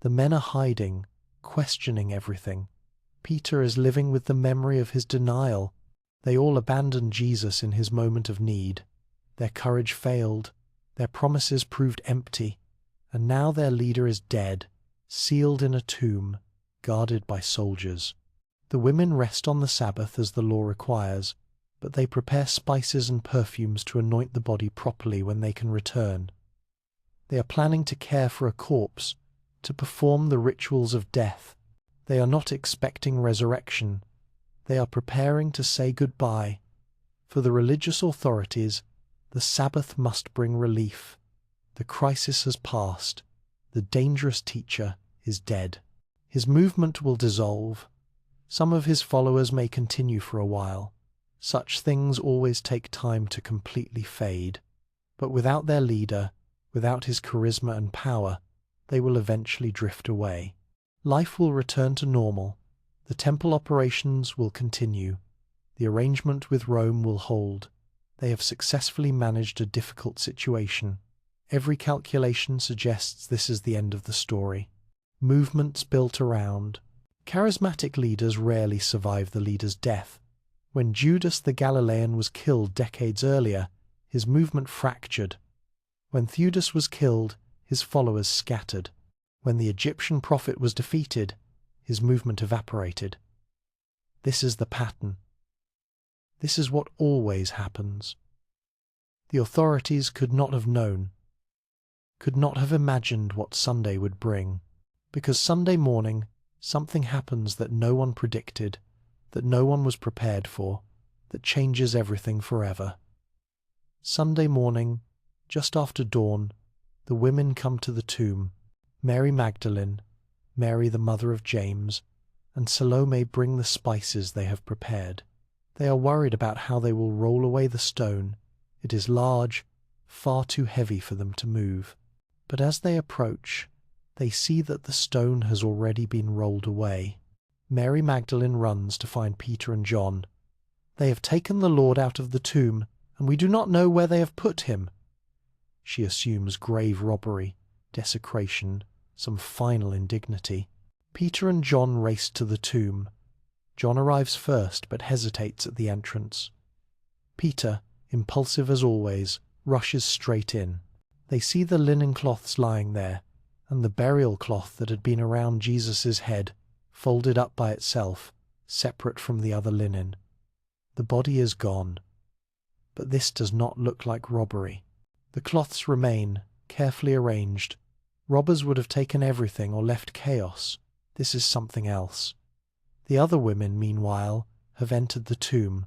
The men are hiding, questioning everything. Peter is living with the memory of his denial. They all abandoned Jesus in his moment of need. Their courage failed. Their promises proved empty. And now their leader is dead, sealed in a tomb, guarded by soldiers. The women rest on the Sabbath as the law requires, but they prepare spices and perfumes to anoint the body properly when they can return. They are planning to care for a corpse, to perform the rituals of death. They are not expecting resurrection. They are preparing to say goodbye. For the religious authorities, the Sabbath must bring relief. The crisis has passed. The dangerous teacher is dead. His movement will dissolve. Some of his followers may continue for a while. Such things always take time to completely fade. But without their leader, without his charisma and power, they will eventually drift away. Life will return to normal. The temple operations will continue. The arrangement with Rome will hold. They have successfully managed a difficult situation. Every calculation suggests this is the end of the story. Movements built around. Charismatic leaders rarely survive the leader's death. When Judas the Galilean was killed decades earlier, his movement fractured. When Theudas was killed, his followers scattered. When the Egyptian prophet was defeated, his movement evaporated. This is the pattern. This is what always happens. The authorities could not have known, could not have imagined what Sunday would bring, because Sunday morning something happens that no one predicted, that no one was prepared for, that changes everything forever. Sunday morning, just after dawn, the women come to the tomb. Mary Magdalene, Mary the mother of James, and Salome bring the spices they have prepared. They are worried about how they will roll away the stone. It is large, far too heavy for them to move. But as they approach, they see that the stone has already been rolled away. Mary Magdalene runs to find Peter and John. They have taken the Lord out of the tomb, and we do not know where they have put him. She assumes grave robbery, desecration, some final indignity. Peter and John race to the tomb. John arrives first, but hesitates at the entrance. Peter, impulsive as always, rushes straight in. They see the linen cloths lying there, and the burial cloth that had been around Jesus' head, folded up by itself, separate from the other linen. The body is gone. But this does not look like robbery. The cloths remain, carefully arranged. Robbers would have taken everything or left chaos. This is something else. The other women, meanwhile, have entered the tomb.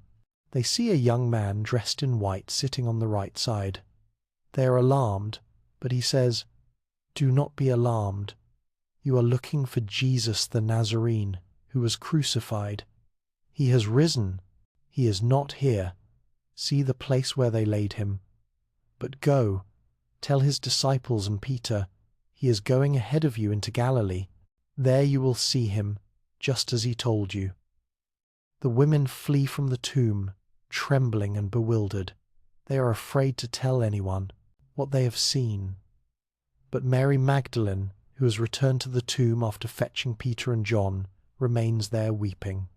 They see a young man dressed in white sitting on the right side. They are alarmed, but he says, "Do not be alarmed. You are looking for Jesus the Nazarene, who was crucified. He has risen. He is not here. See the place where they laid him. But go, tell his disciples and Peter, he is going ahead of you into Galilee. There you will see him, just as he told you." The women flee from the tomb, trembling and bewildered. They are afraid to tell anyone what they have seen. But Mary Magdalene, who has returned to the tomb after fetching Peter and John, remains there weeping.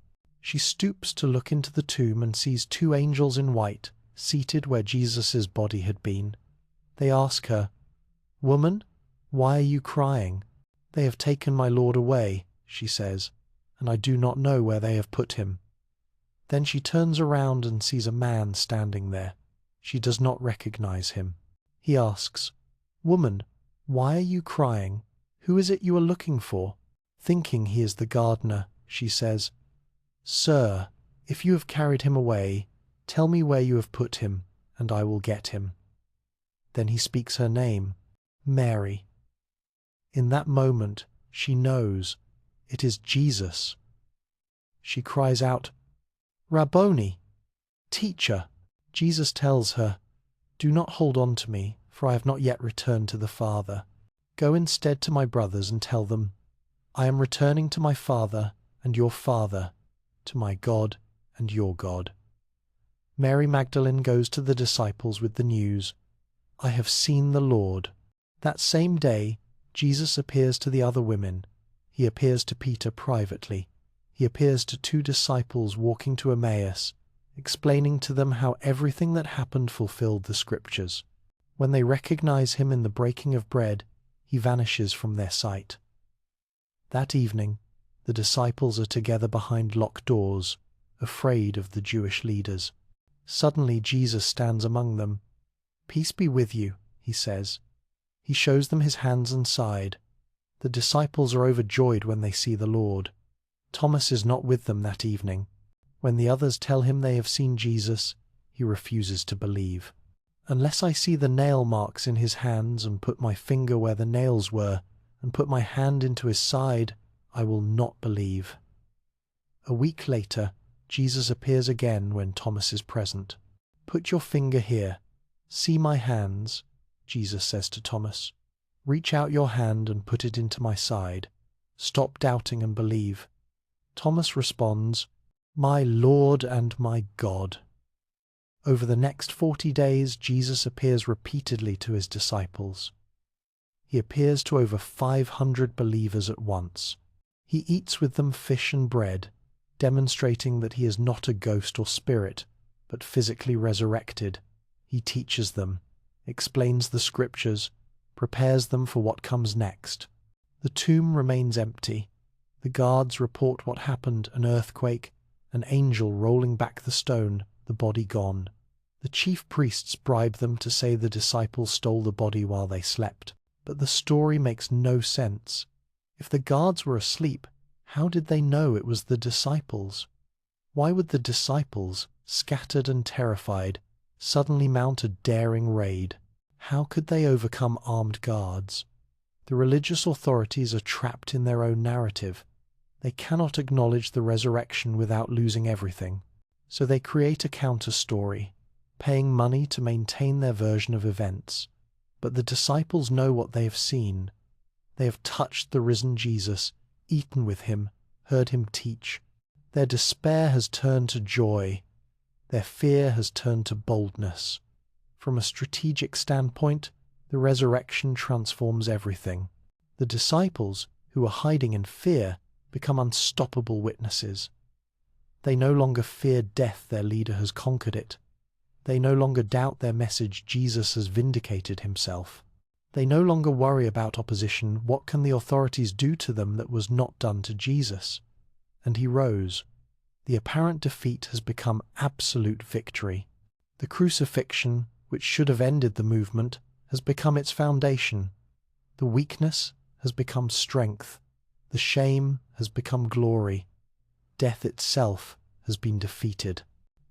She stoops to look into the tomb and sees 2 angels in white seated where Jesus' body had been. They ask her, "Woman, why are you crying? They have taken my Lord away," she says, "and I do not know where they have put him." Then she turns around and sees a man standing there. She does not recognize him. He asks, "Woman, why are you crying? Who is it you are looking for?" Thinking he is the gardener, she says, "Sir, if you have carried him away, tell me where you have put him, and I will get him." Then he speaks her name, Mary. In that moment, she knows it is Jesus. She cries out, "Rabboni, teacher." Jesus tells her, "Do not hold on to me, for I have not yet returned to the Father. Go instead to my brothers and tell them, I am returning to my Father and your Father, to my God and your God." Mary Magdalene goes to the disciples with the news, "I have seen the Lord." That same day, Jesus appears to the other women. He appears to Peter privately. He appears to 2 disciples walking to Emmaus, explaining to them how everything that happened fulfilled the Scriptures. When they recognize him in the breaking of bread, he vanishes from their sight. That evening, the disciples are together behind locked doors, afraid of the Jewish leaders. Suddenly Jesus stands among them. "Peace be with you," he says. He shows them his hands and side. The disciples are overjoyed when they see the Lord. Thomas is not with them that evening. When the others tell him they have seen Jesus, he refuses to believe. "Unless I see the nail marks in his hands and put my finger where the nails were and put my hand into his side, I will not believe." A week later, Jesus appears again when Thomas is present. "Put your finger here. See my hands," Jesus says to Thomas. "Reach out your hand and put it into my side. Stop doubting and believe." Thomas responds, "My Lord and my God." Over the next 40 days, Jesus appears repeatedly to his disciples. He appears to over 500 believers at once. He eats with them fish and bread, demonstrating that he is not a ghost or spirit, but physically resurrected. He teaches them, explains the Scriptures, prepares them for what comes next. The tomb remains empty. The guards report what happened: an earthquake, an angel rolling back the stone, the body gone. The chief priests bribe them to say the disciples stole the body while they slept. But the story makes no sense. If the guards were asleep, how did they know it was the disciples? Why would the disciples, scattered and terrified, suddenly mount a daring raid? How could they overcome armed guards? The religious authorities are trapped in their own narrative. They cannot acknowledge the resurrection without losing everything. So they create a counter-story, paying money to maintain their version of events. But the disciples know what they have seen. They have touched the risen Jesus, eaten with him, heard him teach. Their despair has turned to joy. Their fear has turned to boldness. From a strategic standpoint, the resurrection transforms everything. The disciples, who are hiding in fear, become unstoppable witnesses. They no longer fear death, their leader has conquered it. They no longer doubt their message, Jesus has vindicated himself. They no longer worry about opposition. What can the authorities do to them that was not done to Jesus? And he rose. The apparent defeat has become absolute victory. The crucifixion, which should have ended the movement, has become its foundation. The weakness has become strength. The shame has become glory. Death itself has been defeated.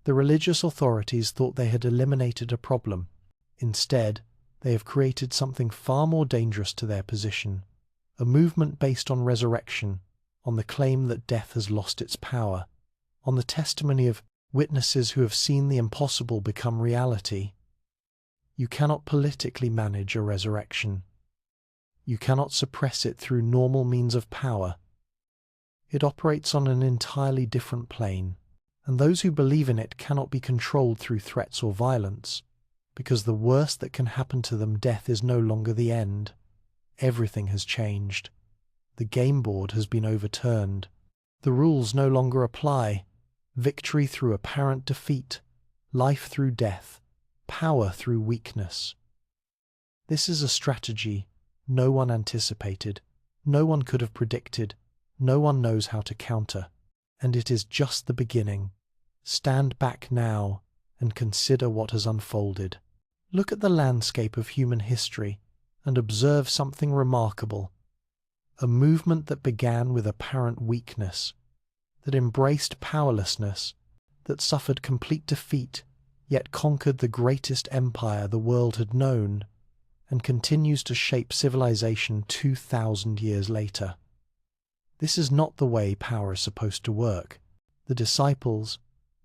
The religious authorities thought they had eliminated a problem. Instead, they have created something far more dangerous to their position, a movement based on resurrection, on the claim that death has lost its power, on the testimony of witnesses who have seen the impossible become reality. You cannot politically manage a resurrection. You cannot suppress it through normal means of power. It operates on an entirely different plane, and those who believe in it cannot be controlled through threats or violence. because the worst that can happen to them, death, is no longer the end. Everything has changed. The game board has been overturned. The rules no longer apply. Victory through apparent defeat, life through death, power through weakness. This is a strategy no one anticipated, no one could have predicted, no one knows how to counter, and it is just the beginning. Stand back now and consider what has unfolded. Look at the landscape of human history and observe something remarkable. A movement that began with apparent weakness, that embraced powerlessness, that suffered complete defeat, yet conquered the greatest empire the world had known, and continues to shape civilization 2,000 years later. This is not the way power is supposed to work. The disciples,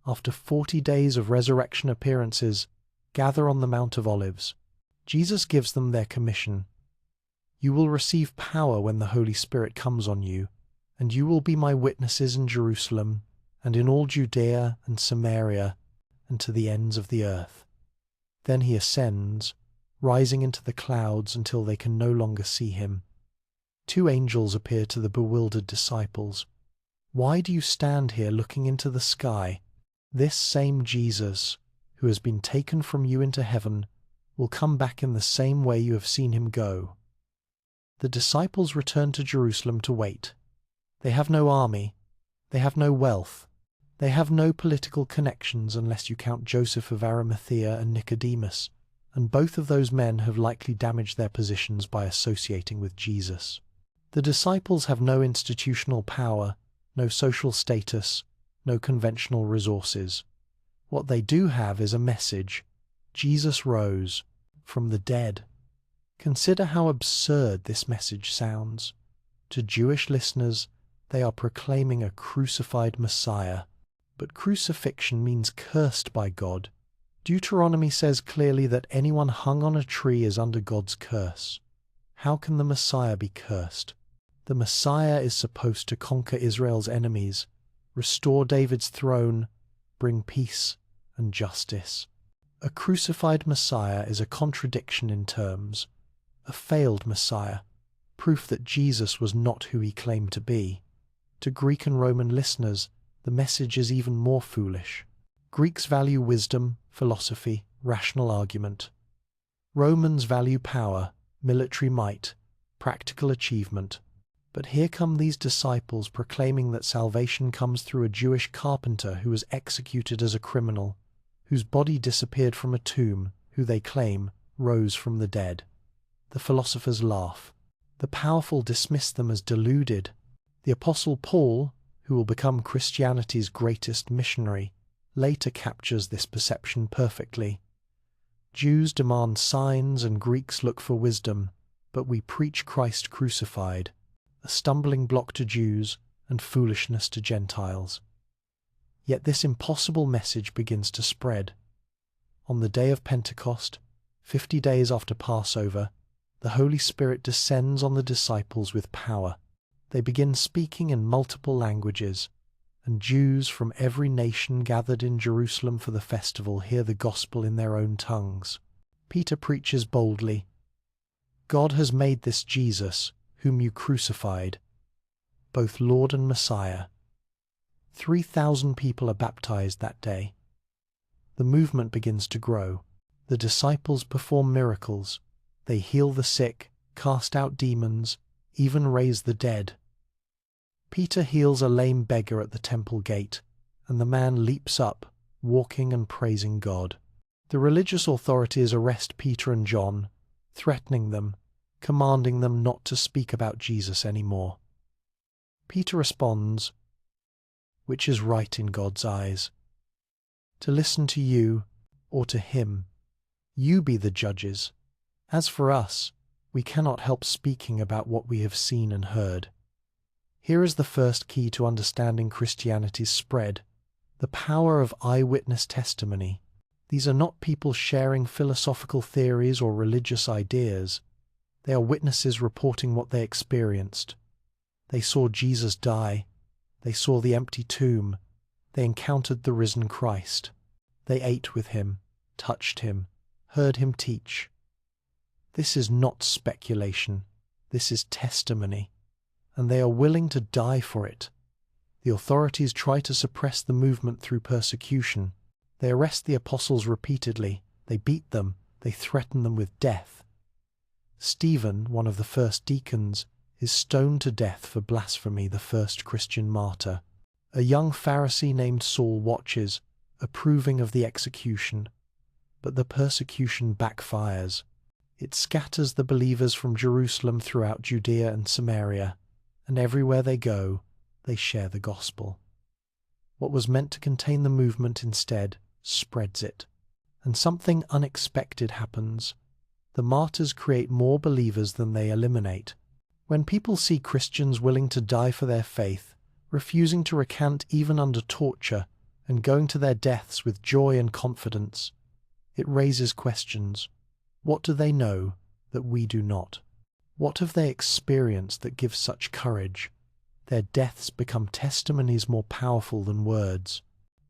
after 40 days of resurrection appearances, gather on the Mount of Olives. Jesus gives them their commission. You will receive power when the Holy Spirit comes on you, and you will be my witnesses in Jerusalem and in all Judea and Samaria and to the ends of the earth. Then he ascends, rising into the clouds until they can no longer see him. 2 angels appear to the bewildered disciples. Why do you stand here looking into the sky? This same Jesus, who has been taken from you into heaven, will come back in the same way you have seen him go. The disciples return to Jerusalem to wait. They have no army. They have no wealth. They have no political connections unless you count Joseph of Arimathea and Nicodemus, and both of those men have likely damaged their positions by associating with Jesus. The disciples have no institutional power, no social status, no conventional resources. What they do have is a message. Jesus rose from the dead. Consider how absurd this message sounds. To Jewish listeners, they are proclaiming a crucified Messiah. But crucifixion means cursed by God. Deuteronomy says clearly that anyone hung on a tree is under God's curse. How can the Messiah be cursed? The Messiah is supposed to conquer Israel's enemies, restore David's throne, bring peace and justice. A crucified Messiah is a contradiction in terms, a failed Messiah, proof that Jesus was not who he claimed to be. To Greek and Roman listeners, the message is even more foolish. Greeks value wisdom, philosophy, rational argument. Romans value power, military might, practical achievement. But here come these disciples proclaiming that salvation comes through a Jewish carpenter who was executed as a criminal, whose body disappeared from a tomb, who they claim rose from the dead. The philosophers laugh. The powerful dismiss them as deluded. The Apostle Paul, who will become Christianity's greatest missionary, later captures this perception perfectly. Jews demand signs and Greeks look for wisdom, but we preach Christ crucified, a stumbling block to Jews and foolishness to Gentiles. Yet this impossible message begins to spread. On the day of Pentecost, 50 days after Passover, the Holy Spirit descends on the disciples with power. They begin speaking in multiple languages, and Jews from every nation gathered in Jerusalem for the festival hear the gospel in their own tongues. Peter preaches boldly, God has made this Jesus, whom you crucified, both Lord and Messiah. 3,000 people are baptized that day. The movement begins to grow. The disciples perform miracles. They heal the sick, cast out demons, even raise the dead. Peter heals a lame beggar at the temple gate, and the man leaps up, walking and praising God. The religious authorities arrest Peter and John, threatening them, commanding them not to speak about Jesus anymore. Peter responds, which is right in God's eyes? To listen to you or to him? You be the judges. As for us, we cannot help speaking about what we have seen and heard. Here is the first key to understanding Christianity's spread, the power of eyewitness testimony. These are not people sharing philosophical theories or religious ideas. They are witnesses reporting what they experienced. They saw Jesus die. They saw the empty tomb. They encountered the risen Christ. They ate with him, touched him, heard him teach. This is not speculation, this is testimony, and they are willing to die for it. The authorities try to suppress the movement through persecution. They arrest the apostles repeatedly, they beat them, they threaten them with death. Stephen, one of the first deacons, is stoned to death for blasphemy, the first Christian martyr. A young Pharisee named Saul watches, approving of the execution. But the persecution backfires. It scatters the believers from Jerusalem throughout Judea and Samaria, and everywhere they go, they share the gospel. What was meant to contain the movement instead spreads it. And something unexpected happens. The martyrs create more believers than they eliminate. When people see Christians willing to die for their faith, refusing to recant even under torture, and going to their deaths with joy and confidence, it raises questions. What do they know that we do not? What have they experienced that gives such courage? Their deaths become testimonies more powerful than words.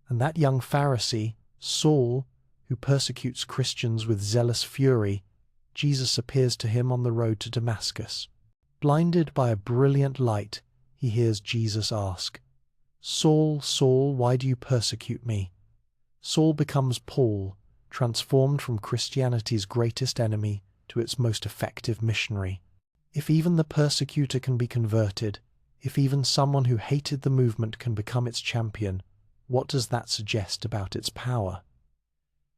And that young Pharisee, Saul, who persecutes Christians with zealous fury, Jesus appears to him on the road to Damascus. Blinded by a brilliant light, he hears Jesus ask, "Saul, Saul, why do you persecute me?" Saul becomes Paul, transformed from Christianity's greatest enemy to its most effective missionary. If even the persecutor can be converted, if even someone who hated the movement can become its champion, what does that suggest about its power?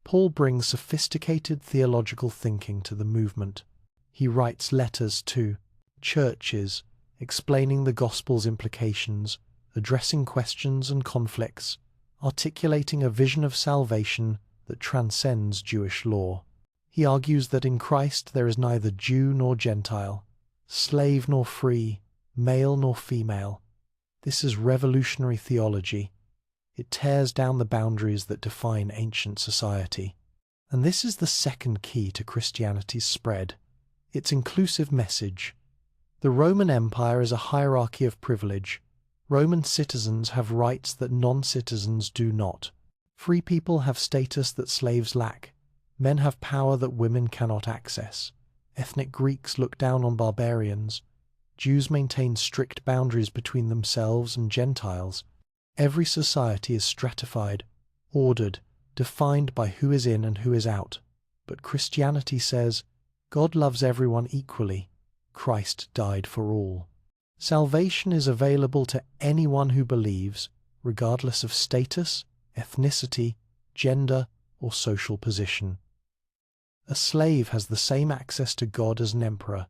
Paul brings sophisticated theological thinking to the movement. He writes letters to churches, explaining the gospel's implications, addressing questions and conflicts, articulating a vision of salvation that transcends Jewish law. He argues that in Christ there is neither Jew nor Gentile, slave nor free, male nor female. This is revolutionary theology. It tears down the boundaries that define ancient society. And this is the second key to Christianity's spread, its inclusive message. The Roman Empire is a hierarchy of privilege. Roman citizens have rights that non-citizens do not. Free people have status that slaves lack. Men have power that women cannot access. Ethnic Greeks look down on barbarians. Jews maintain strict boundaries between themselves and Gentiles. Every society is stratified, ordered, defined by who is in and who is out. But Christianity says, God loves everyone equally. Christ died for all. Salvation is available to anyone who believes, regardless of status, ethnicity, gender, or social position. A slave has the same access to God as an emperor.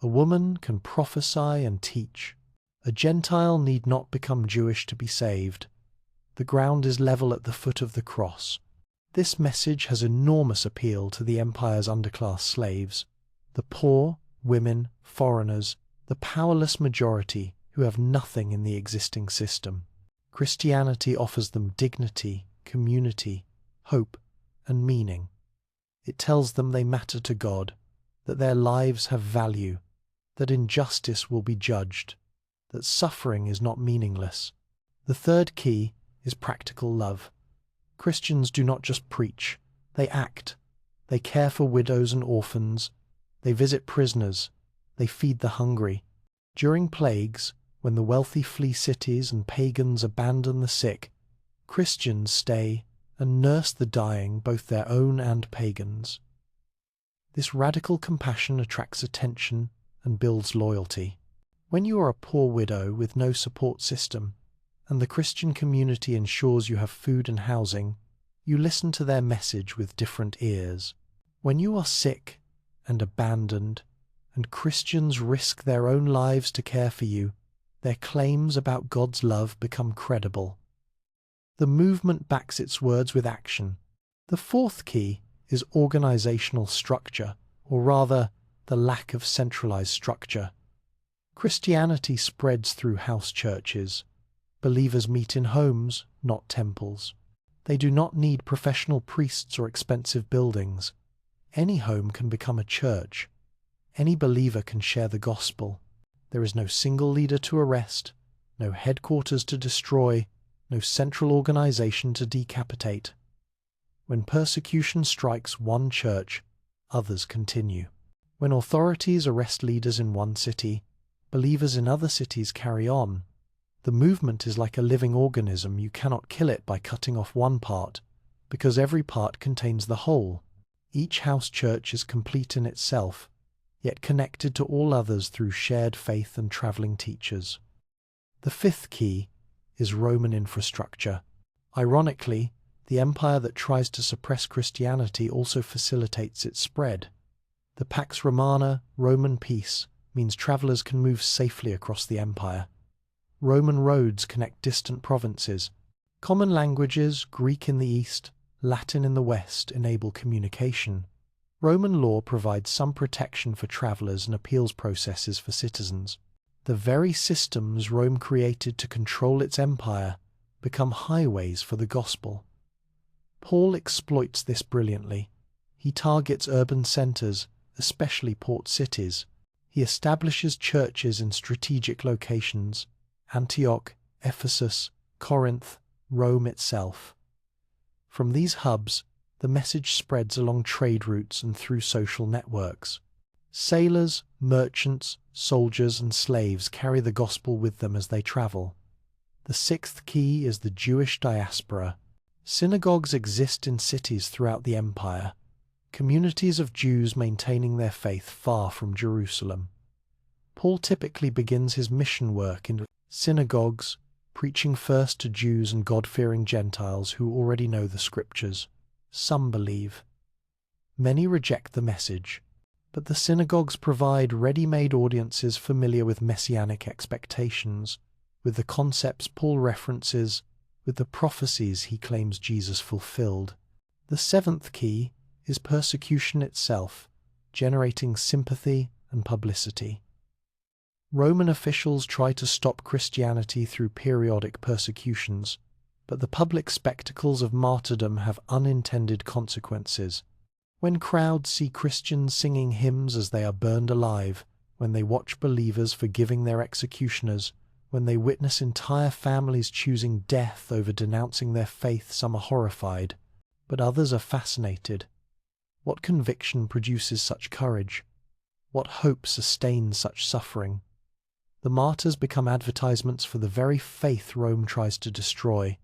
A woman can prophesy and teach. A Gentile need not become Jewish to be saved. The ground is level at the foot of the cross. This message has enormous appeal to the empire's underclass slaves, the poor, women, foreigners, the powerless majority who have nothing in the existing system. Christianity offers them dignity, community, hope, and meaning. It tells them they matter to God, that their lives have value, that injustice will be judged, that suffering is not meaningless. The third key is practical love. Christians do not just preach, they act. They care for widows and orphans. They visit prisoners. They feed the hungry. During plagues, when the wealthy flee cities and pagans abandon the sick, Christians stay and nurse the dying, both their own and pagans. This radical compassion attracts attention and builds loyalty. When you are a poor widow with no support system, and the Christian community ensures you have food and housing, you listen to their message with different ears. When you are sick and abandoned, and Christians risk their own lives to care for you, their claims about God's love become credible. The movement backs its words with action. The fourth key is organizational structure, or rather, the lack of centralized structure. Christianity spreads through house churches. Believers meet in homes, not temples. They do not need professional priests or expensive buildings. Any home can become a church. Any believer can share the gospel. There is no single leader to arrest, no headquarters to destroy, no central organization to decapitate. When persecution strikes one church, others continue. When authorities arrest leaders in one city, believers in other cities carry on. The movement is like a living organism. You cannot kill it by cutting off one part, because every part contains the whole. Each house church is complete in itself, yet connected to all others through shared faith and traveling teachers. The fifth key is Roman infrastructure. Ironically, the empire that tries to suppress Christianity also facilitates its spread. The Pax Romana, Roman peace, means travelers can move safely across the empire. Roman roads connect distant provinces. Common languages, Greek in the east, Latin in the west, enable communication. Roman law provides some protection for travelers and appeals processes for citizens. The very systems Rome created to control its empire become highways for the gospel. Paul exploits this brilliantly. He targets urban centers, especially port cities. He establishes churches in strategic locations: Antioch, Ephesus, Corinth, Rome itself. From these hubs, the message spreads along trade routes and through social networks. Sailors, merchants, soldiers, and slaves carry the gospel with them as they travel. The sixth key is the Jewish diaspora. Synagogues exist in cities throughout the empire, communities of Jews maintaining their faith far from Jerusalem. Paul typically begins his mission work in synagogues, preaching first to Jews and God-fearing Gentiles who already know the scriptures. Some believe. Many reject the message, but the synagogues provide ready-made audiences familiar with messianic expectations, with the concepts Paul references, with the prophecies he claims Jesus fulfilled. The seventh key is persecution itself, generating sympathy and publicity. Roman officials try to stop Christianity through periodic persecutions, but the public spectacles of martyrdom have unintended consequences. When crowds see Christians singing hymns as they are burned alive, when they watch believers forgiving their executioners, when they witness entire families choosing death over denouncing their faith, some are horrified, but others are fascinated. What conviction produces such courage? What hope sustains such suffering? The martyrs become advertisements for the very faith Rome tries to destroy,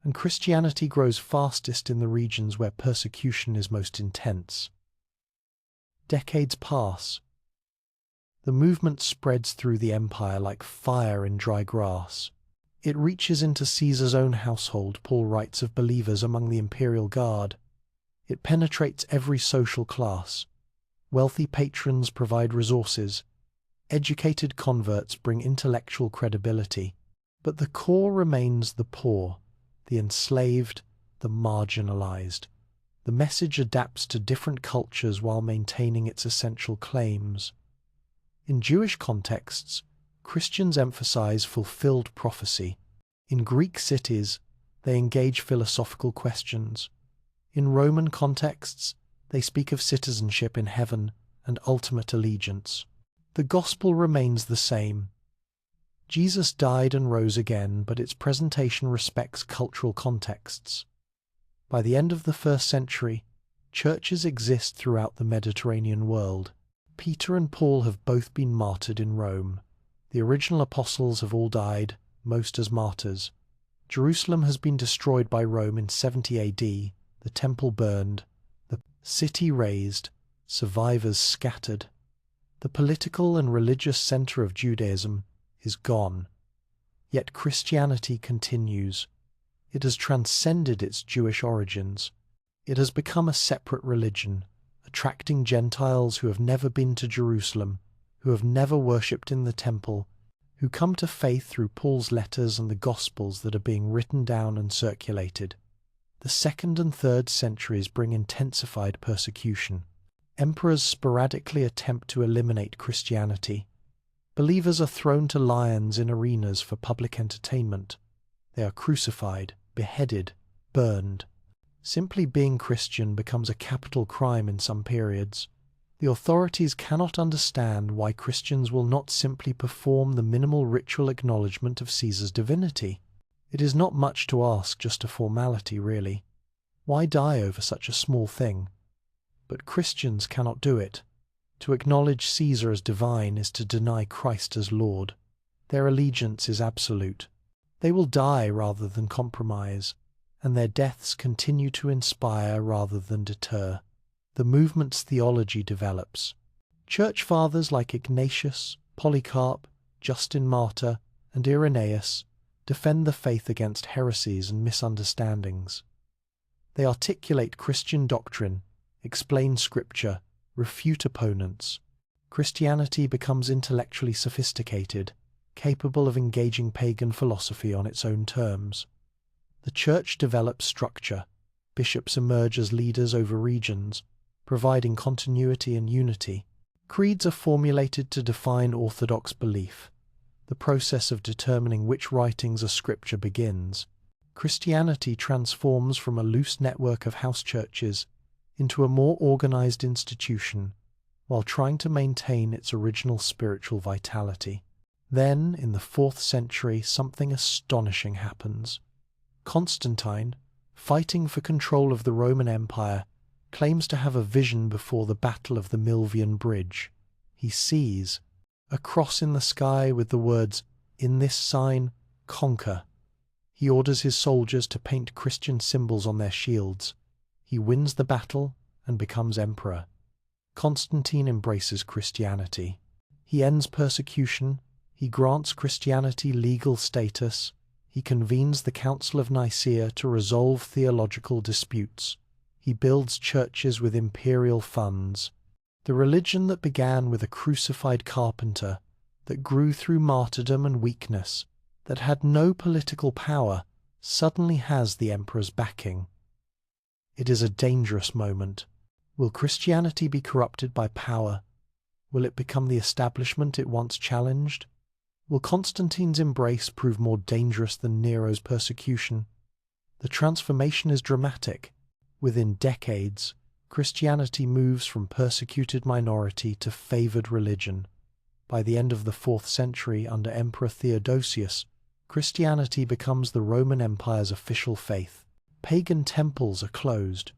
and Christianity grows fastest in the regions where persecution is most intense. Decades pass. The movement spreads through the empire like fire in dry grass. It reaches into Caesar's own household, Paul writes of believers among the imperial guard. It penetrates every social class. Wealthy patrons provide resources. Educated converts bring intellectual credibility. But the core remains the poor, the enslaved, the marginalized. The message adapts to different cultures while maintaining its essential claims. In Jewish contexts, Christians emphasize fulfilled prophecy. In Greek cities, they engage philosophical questions. In Roman contexts, they speak of citizenship in heaven and ultimate allegiance. The gospel remains the same. Jesus died and rose again, but its presentation respects cultural contexts. By the end of the 1st century, churches exist throughout the Mediterranean world. Peter and Paul have both been martyred in Rome. The original apostles have all died, most as martyrs. Jerusalem has been destroyed by Rome in 70 AD, the temple burned, the city razed, survivors scattered. The political and religious center of Judaism is gone. Yet Christianity continues. It has transcended its Jewish origins. It has become a separate religion, attracting Gentiles who have never been to Jerusalem, who have never worshipped in the temple, who come to faith through Paul's letters and the Gospels that are being written down and circulated. The 2nd and 3rd centuries bring intensified persecution. Emperors sporadically attempt to eliminate Christianity. Believers are thrown to lions in arenas for public entertainment. They are crucified, beheaded, burned. Simply being Christian becomes a capital crime in some periods. The authorities cannot understand why Christians will not simply perform the minimal ritual acknowledgement of Caesar's divinity. It is not much to ask, just a formality, really. Why die over such a small thing? But Christians cannot do it. To acknowledge Caesar as divine is to deny Christ as Lord. Their allegiance is absolute. They will die rather than compromise, and their deaths continue to inspire rather than deter. The movement's theology develops. Church fathers like Ignatius, Polycarp, Justin Martyr, and Irenaeus defend the faith against heresies and misunderstandings. They articulate Christian doctrine, explain scripture, refute opponents. Christianity becomes intellectually sophisticated, capable of engaging pagan philosophy on its own terms. The church develops structure. Bishops emerge as leaders over regions, providing continuity and unity. Creeds are formulated to define orthodox belief. The process of determining which writings are scripture begins. Christianity transforms from a loose network of house churches into a more organized institution, while trying to maintain its original spiritual vitality. Then, in the 4th century, something astonishing happens. Constantine, fighting for control of the Roman Empire, claims to have a vision before the Battle of the Milvian Bridge. He sees a cross in the sky with the words, "In this sign, conquer." He orders his soldiers to paint Christian symbols on their shields. He wins the battle and becomes emperor. Constantine embraces Christianity. He ends persecution. He grants Christianity legal status. He convenes the Council of Nicaea to resolve theological disputes. He builds churches with imperial funds. The religion that began with a crucified carpenter, that grew through martyrdom and weakness, that had no political power, suddenly has the emperor's backing. It is a dangerous moment. Will Christianity be corrupted by power? Will it become the establishment it once challenged? Will Constantine's embrace prove more dangerous than Nero's persecution? The transformation is dramatic. Within decades, Christianity moves from persecuted minority to favored religion. By the end of the 4th century, under Emperor Theodosius, Christianity becomes the Roman Empire's official faith. Pagan temples are closed.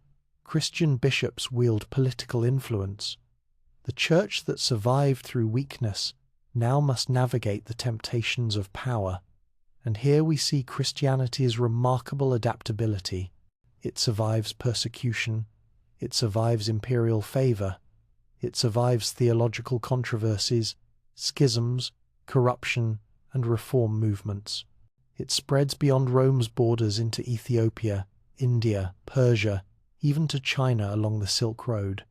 Christian bishops wield political influence. The church that survived through weakness now must navigate the temptations of power. And here we see Christianity's remarkable adaptability. It survives persecution. It survives imperial favor. It survives theological controversies, schisms, corruption, and reform movements. It spreads beyond Rome's borders into Ethiopia, India, Persia, even to China along the Silk Road.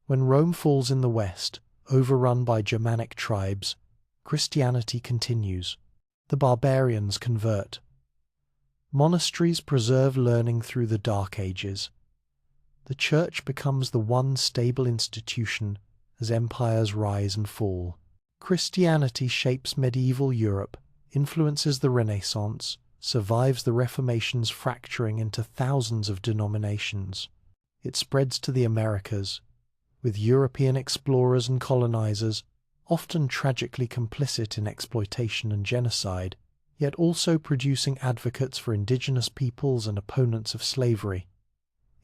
When Rome falls in the west, overrun by Germanic tribes, Christianity continues. The barbarians convert. Monasteries preserve learning through the Dark Ages. The church becomes the one stable institution as empires rise and fall. Christianity shapes medieval Europe, influences the Renaissance, survives the Reformation's fracturing into thousands of denominations. It spreads to the Americas, with European explorers and colonizers, often tragically complicit in exploitation and genocide, yet also producing advocates for indigenous peoples and opponents of slavery.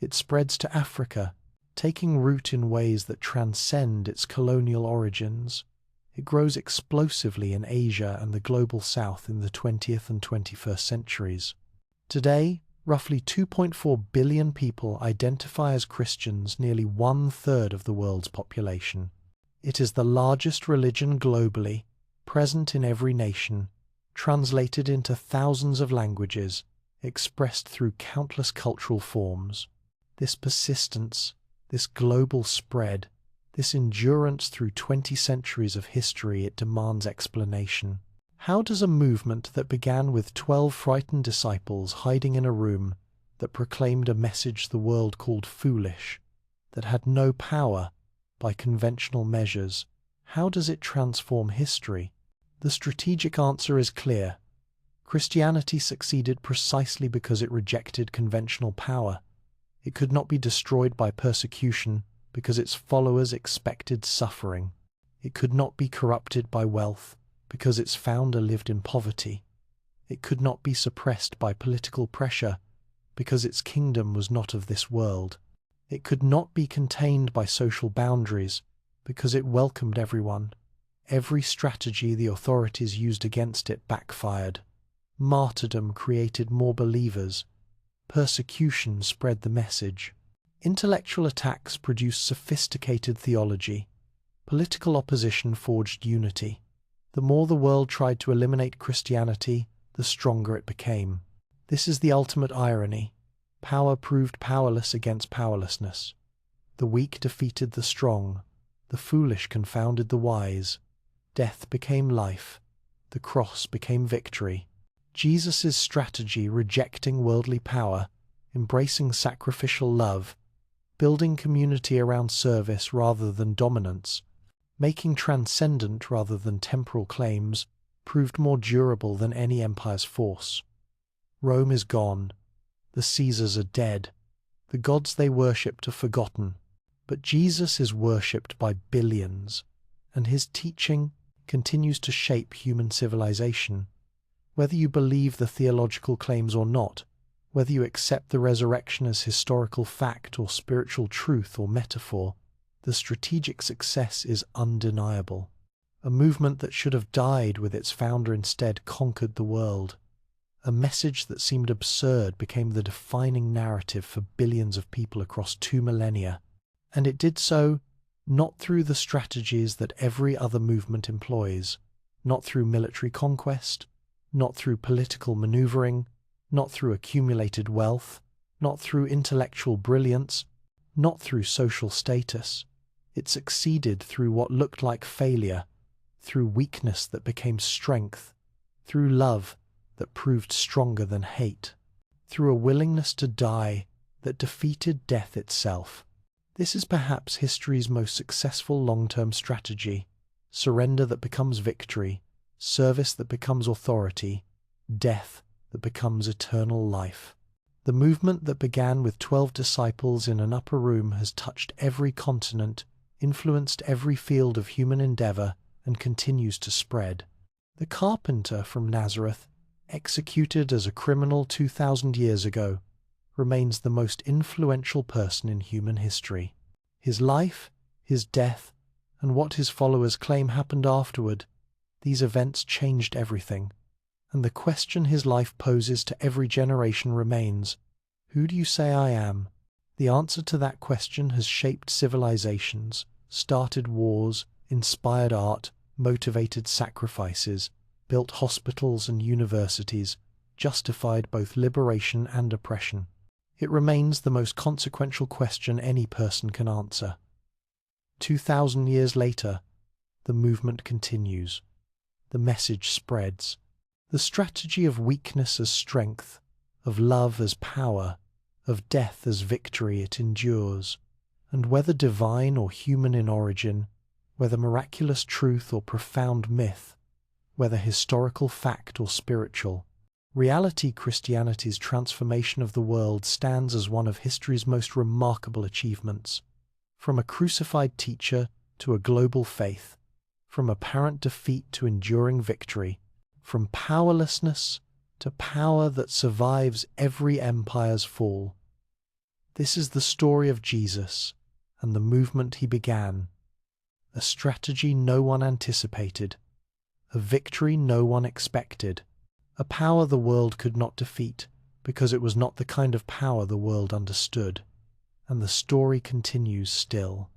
It spreads to Africa, taking root in ways that transcend its colonial origins. It grows explosively in Asia and the global south in the 20th and 21st centuries. Today, roughly 2.4 billion people identify as Christians, nearly 1/3 of the world's population. It is the largest religion globally, present in every nation, translated into thousands of languages, expressed through countless cultural forms. This persistence, this global spread, this endurance through 20 centuries of history, it demands explanation. How does a movement that began with 12 frightened disciples hiding in a room, that proclaimed a message the world called foolish, that had no power by conventional measures, how does it transform history? The strategic answer is clear. Christianity succeeded precisely because it rejected conventional power. It could not be destroyed by persecution because its followers expected suffering. It could not be corrupted by wealth because its founder lived in poverty. It could not be suppressed by political pressure because its kingdom was not of this world. It could not be contained by social boundaries, because it welcomed everyone. Every strategy the authorities used against it backfired. Martyrdom created more believers. Persecution spread the message. Intellectual attacks produced sophisticated theology. Political opposition forged unity. The more the world tried to eliminate Christianity, the stronger it became. This is the ultimate irony. Power proved powerless against powerlessness. The weak defeated the strong. The foolish confounded the wise. Death became life. The cross became victory. Jesus' strategy, rejecting worldly power, embracing sacrificial love, building community around service rather than dominance, making transcendent rather than temporal claims, proved more durable than any empire's force. Rome is gone. The Caesars are dead. The gods they worshipped are forgotten. But Jesus is worshipped by billions, and his teaching continues to shape human civilization. Whether you believe the theological claims or not, whether you accept the resurrection as historical fact or spiritual truth or metaphor, the strategic success is undeniable. A movement that should have died with its founder instead conquered the world. A message that seemed absurd became the defining narrative for billions of people across 2 millennia. And it did so not through the strategies that every other movement employs, not through military conquest, not through political maneuvering, not through accumulated wealth, not through intellectual brilliance, not through social status. It succeeded through what looked like failure, through weakness that became strength, through love that proved stronger than hate, through a willingness to die that defeated death itself. This is perhaps history's most successful long-term strategy: surrender that becomes victory, service that becomes authority, death that becomes eternal life. The movement that began with 12 disciples in an upper room has touched every continent, influenced every field of human endeavor, and continues to spread. The carpenter from Nazareth, executed as a criminal 2,000 years ago, remains the most influential person in human history. His life, his death, and what his followers claim happened afterward, these events changed everything. And the question his life poses to every generation remains: who do you say I am? The answer to that question has shaped civilizations, started wars, inspired art, motivated sacrifices, built hospitals and universities, justified both liberation and oppression. It remains the most consequential question any person can answer. 2,000 years later, the movement continues. The message spreads. The strategy of weakness as strength, of love as power, of death as victory, it endures. And whether divine or human in origin, whether miraculous truth or profound myth, whether historical fact or spiritual, reality Christianity's transformation of the world stands as one of history's most remarkable achievements. From a crucified teacher to a global faith, from apparent defeat to enduring victory, from powerlessness to power that survives every empire's fall. This is the story of Jesus and the movement he began, a strategy no one anticipated, a victory no one expected, a power the world could not defeat because it was not the kind of power the world understood. And the story continues still.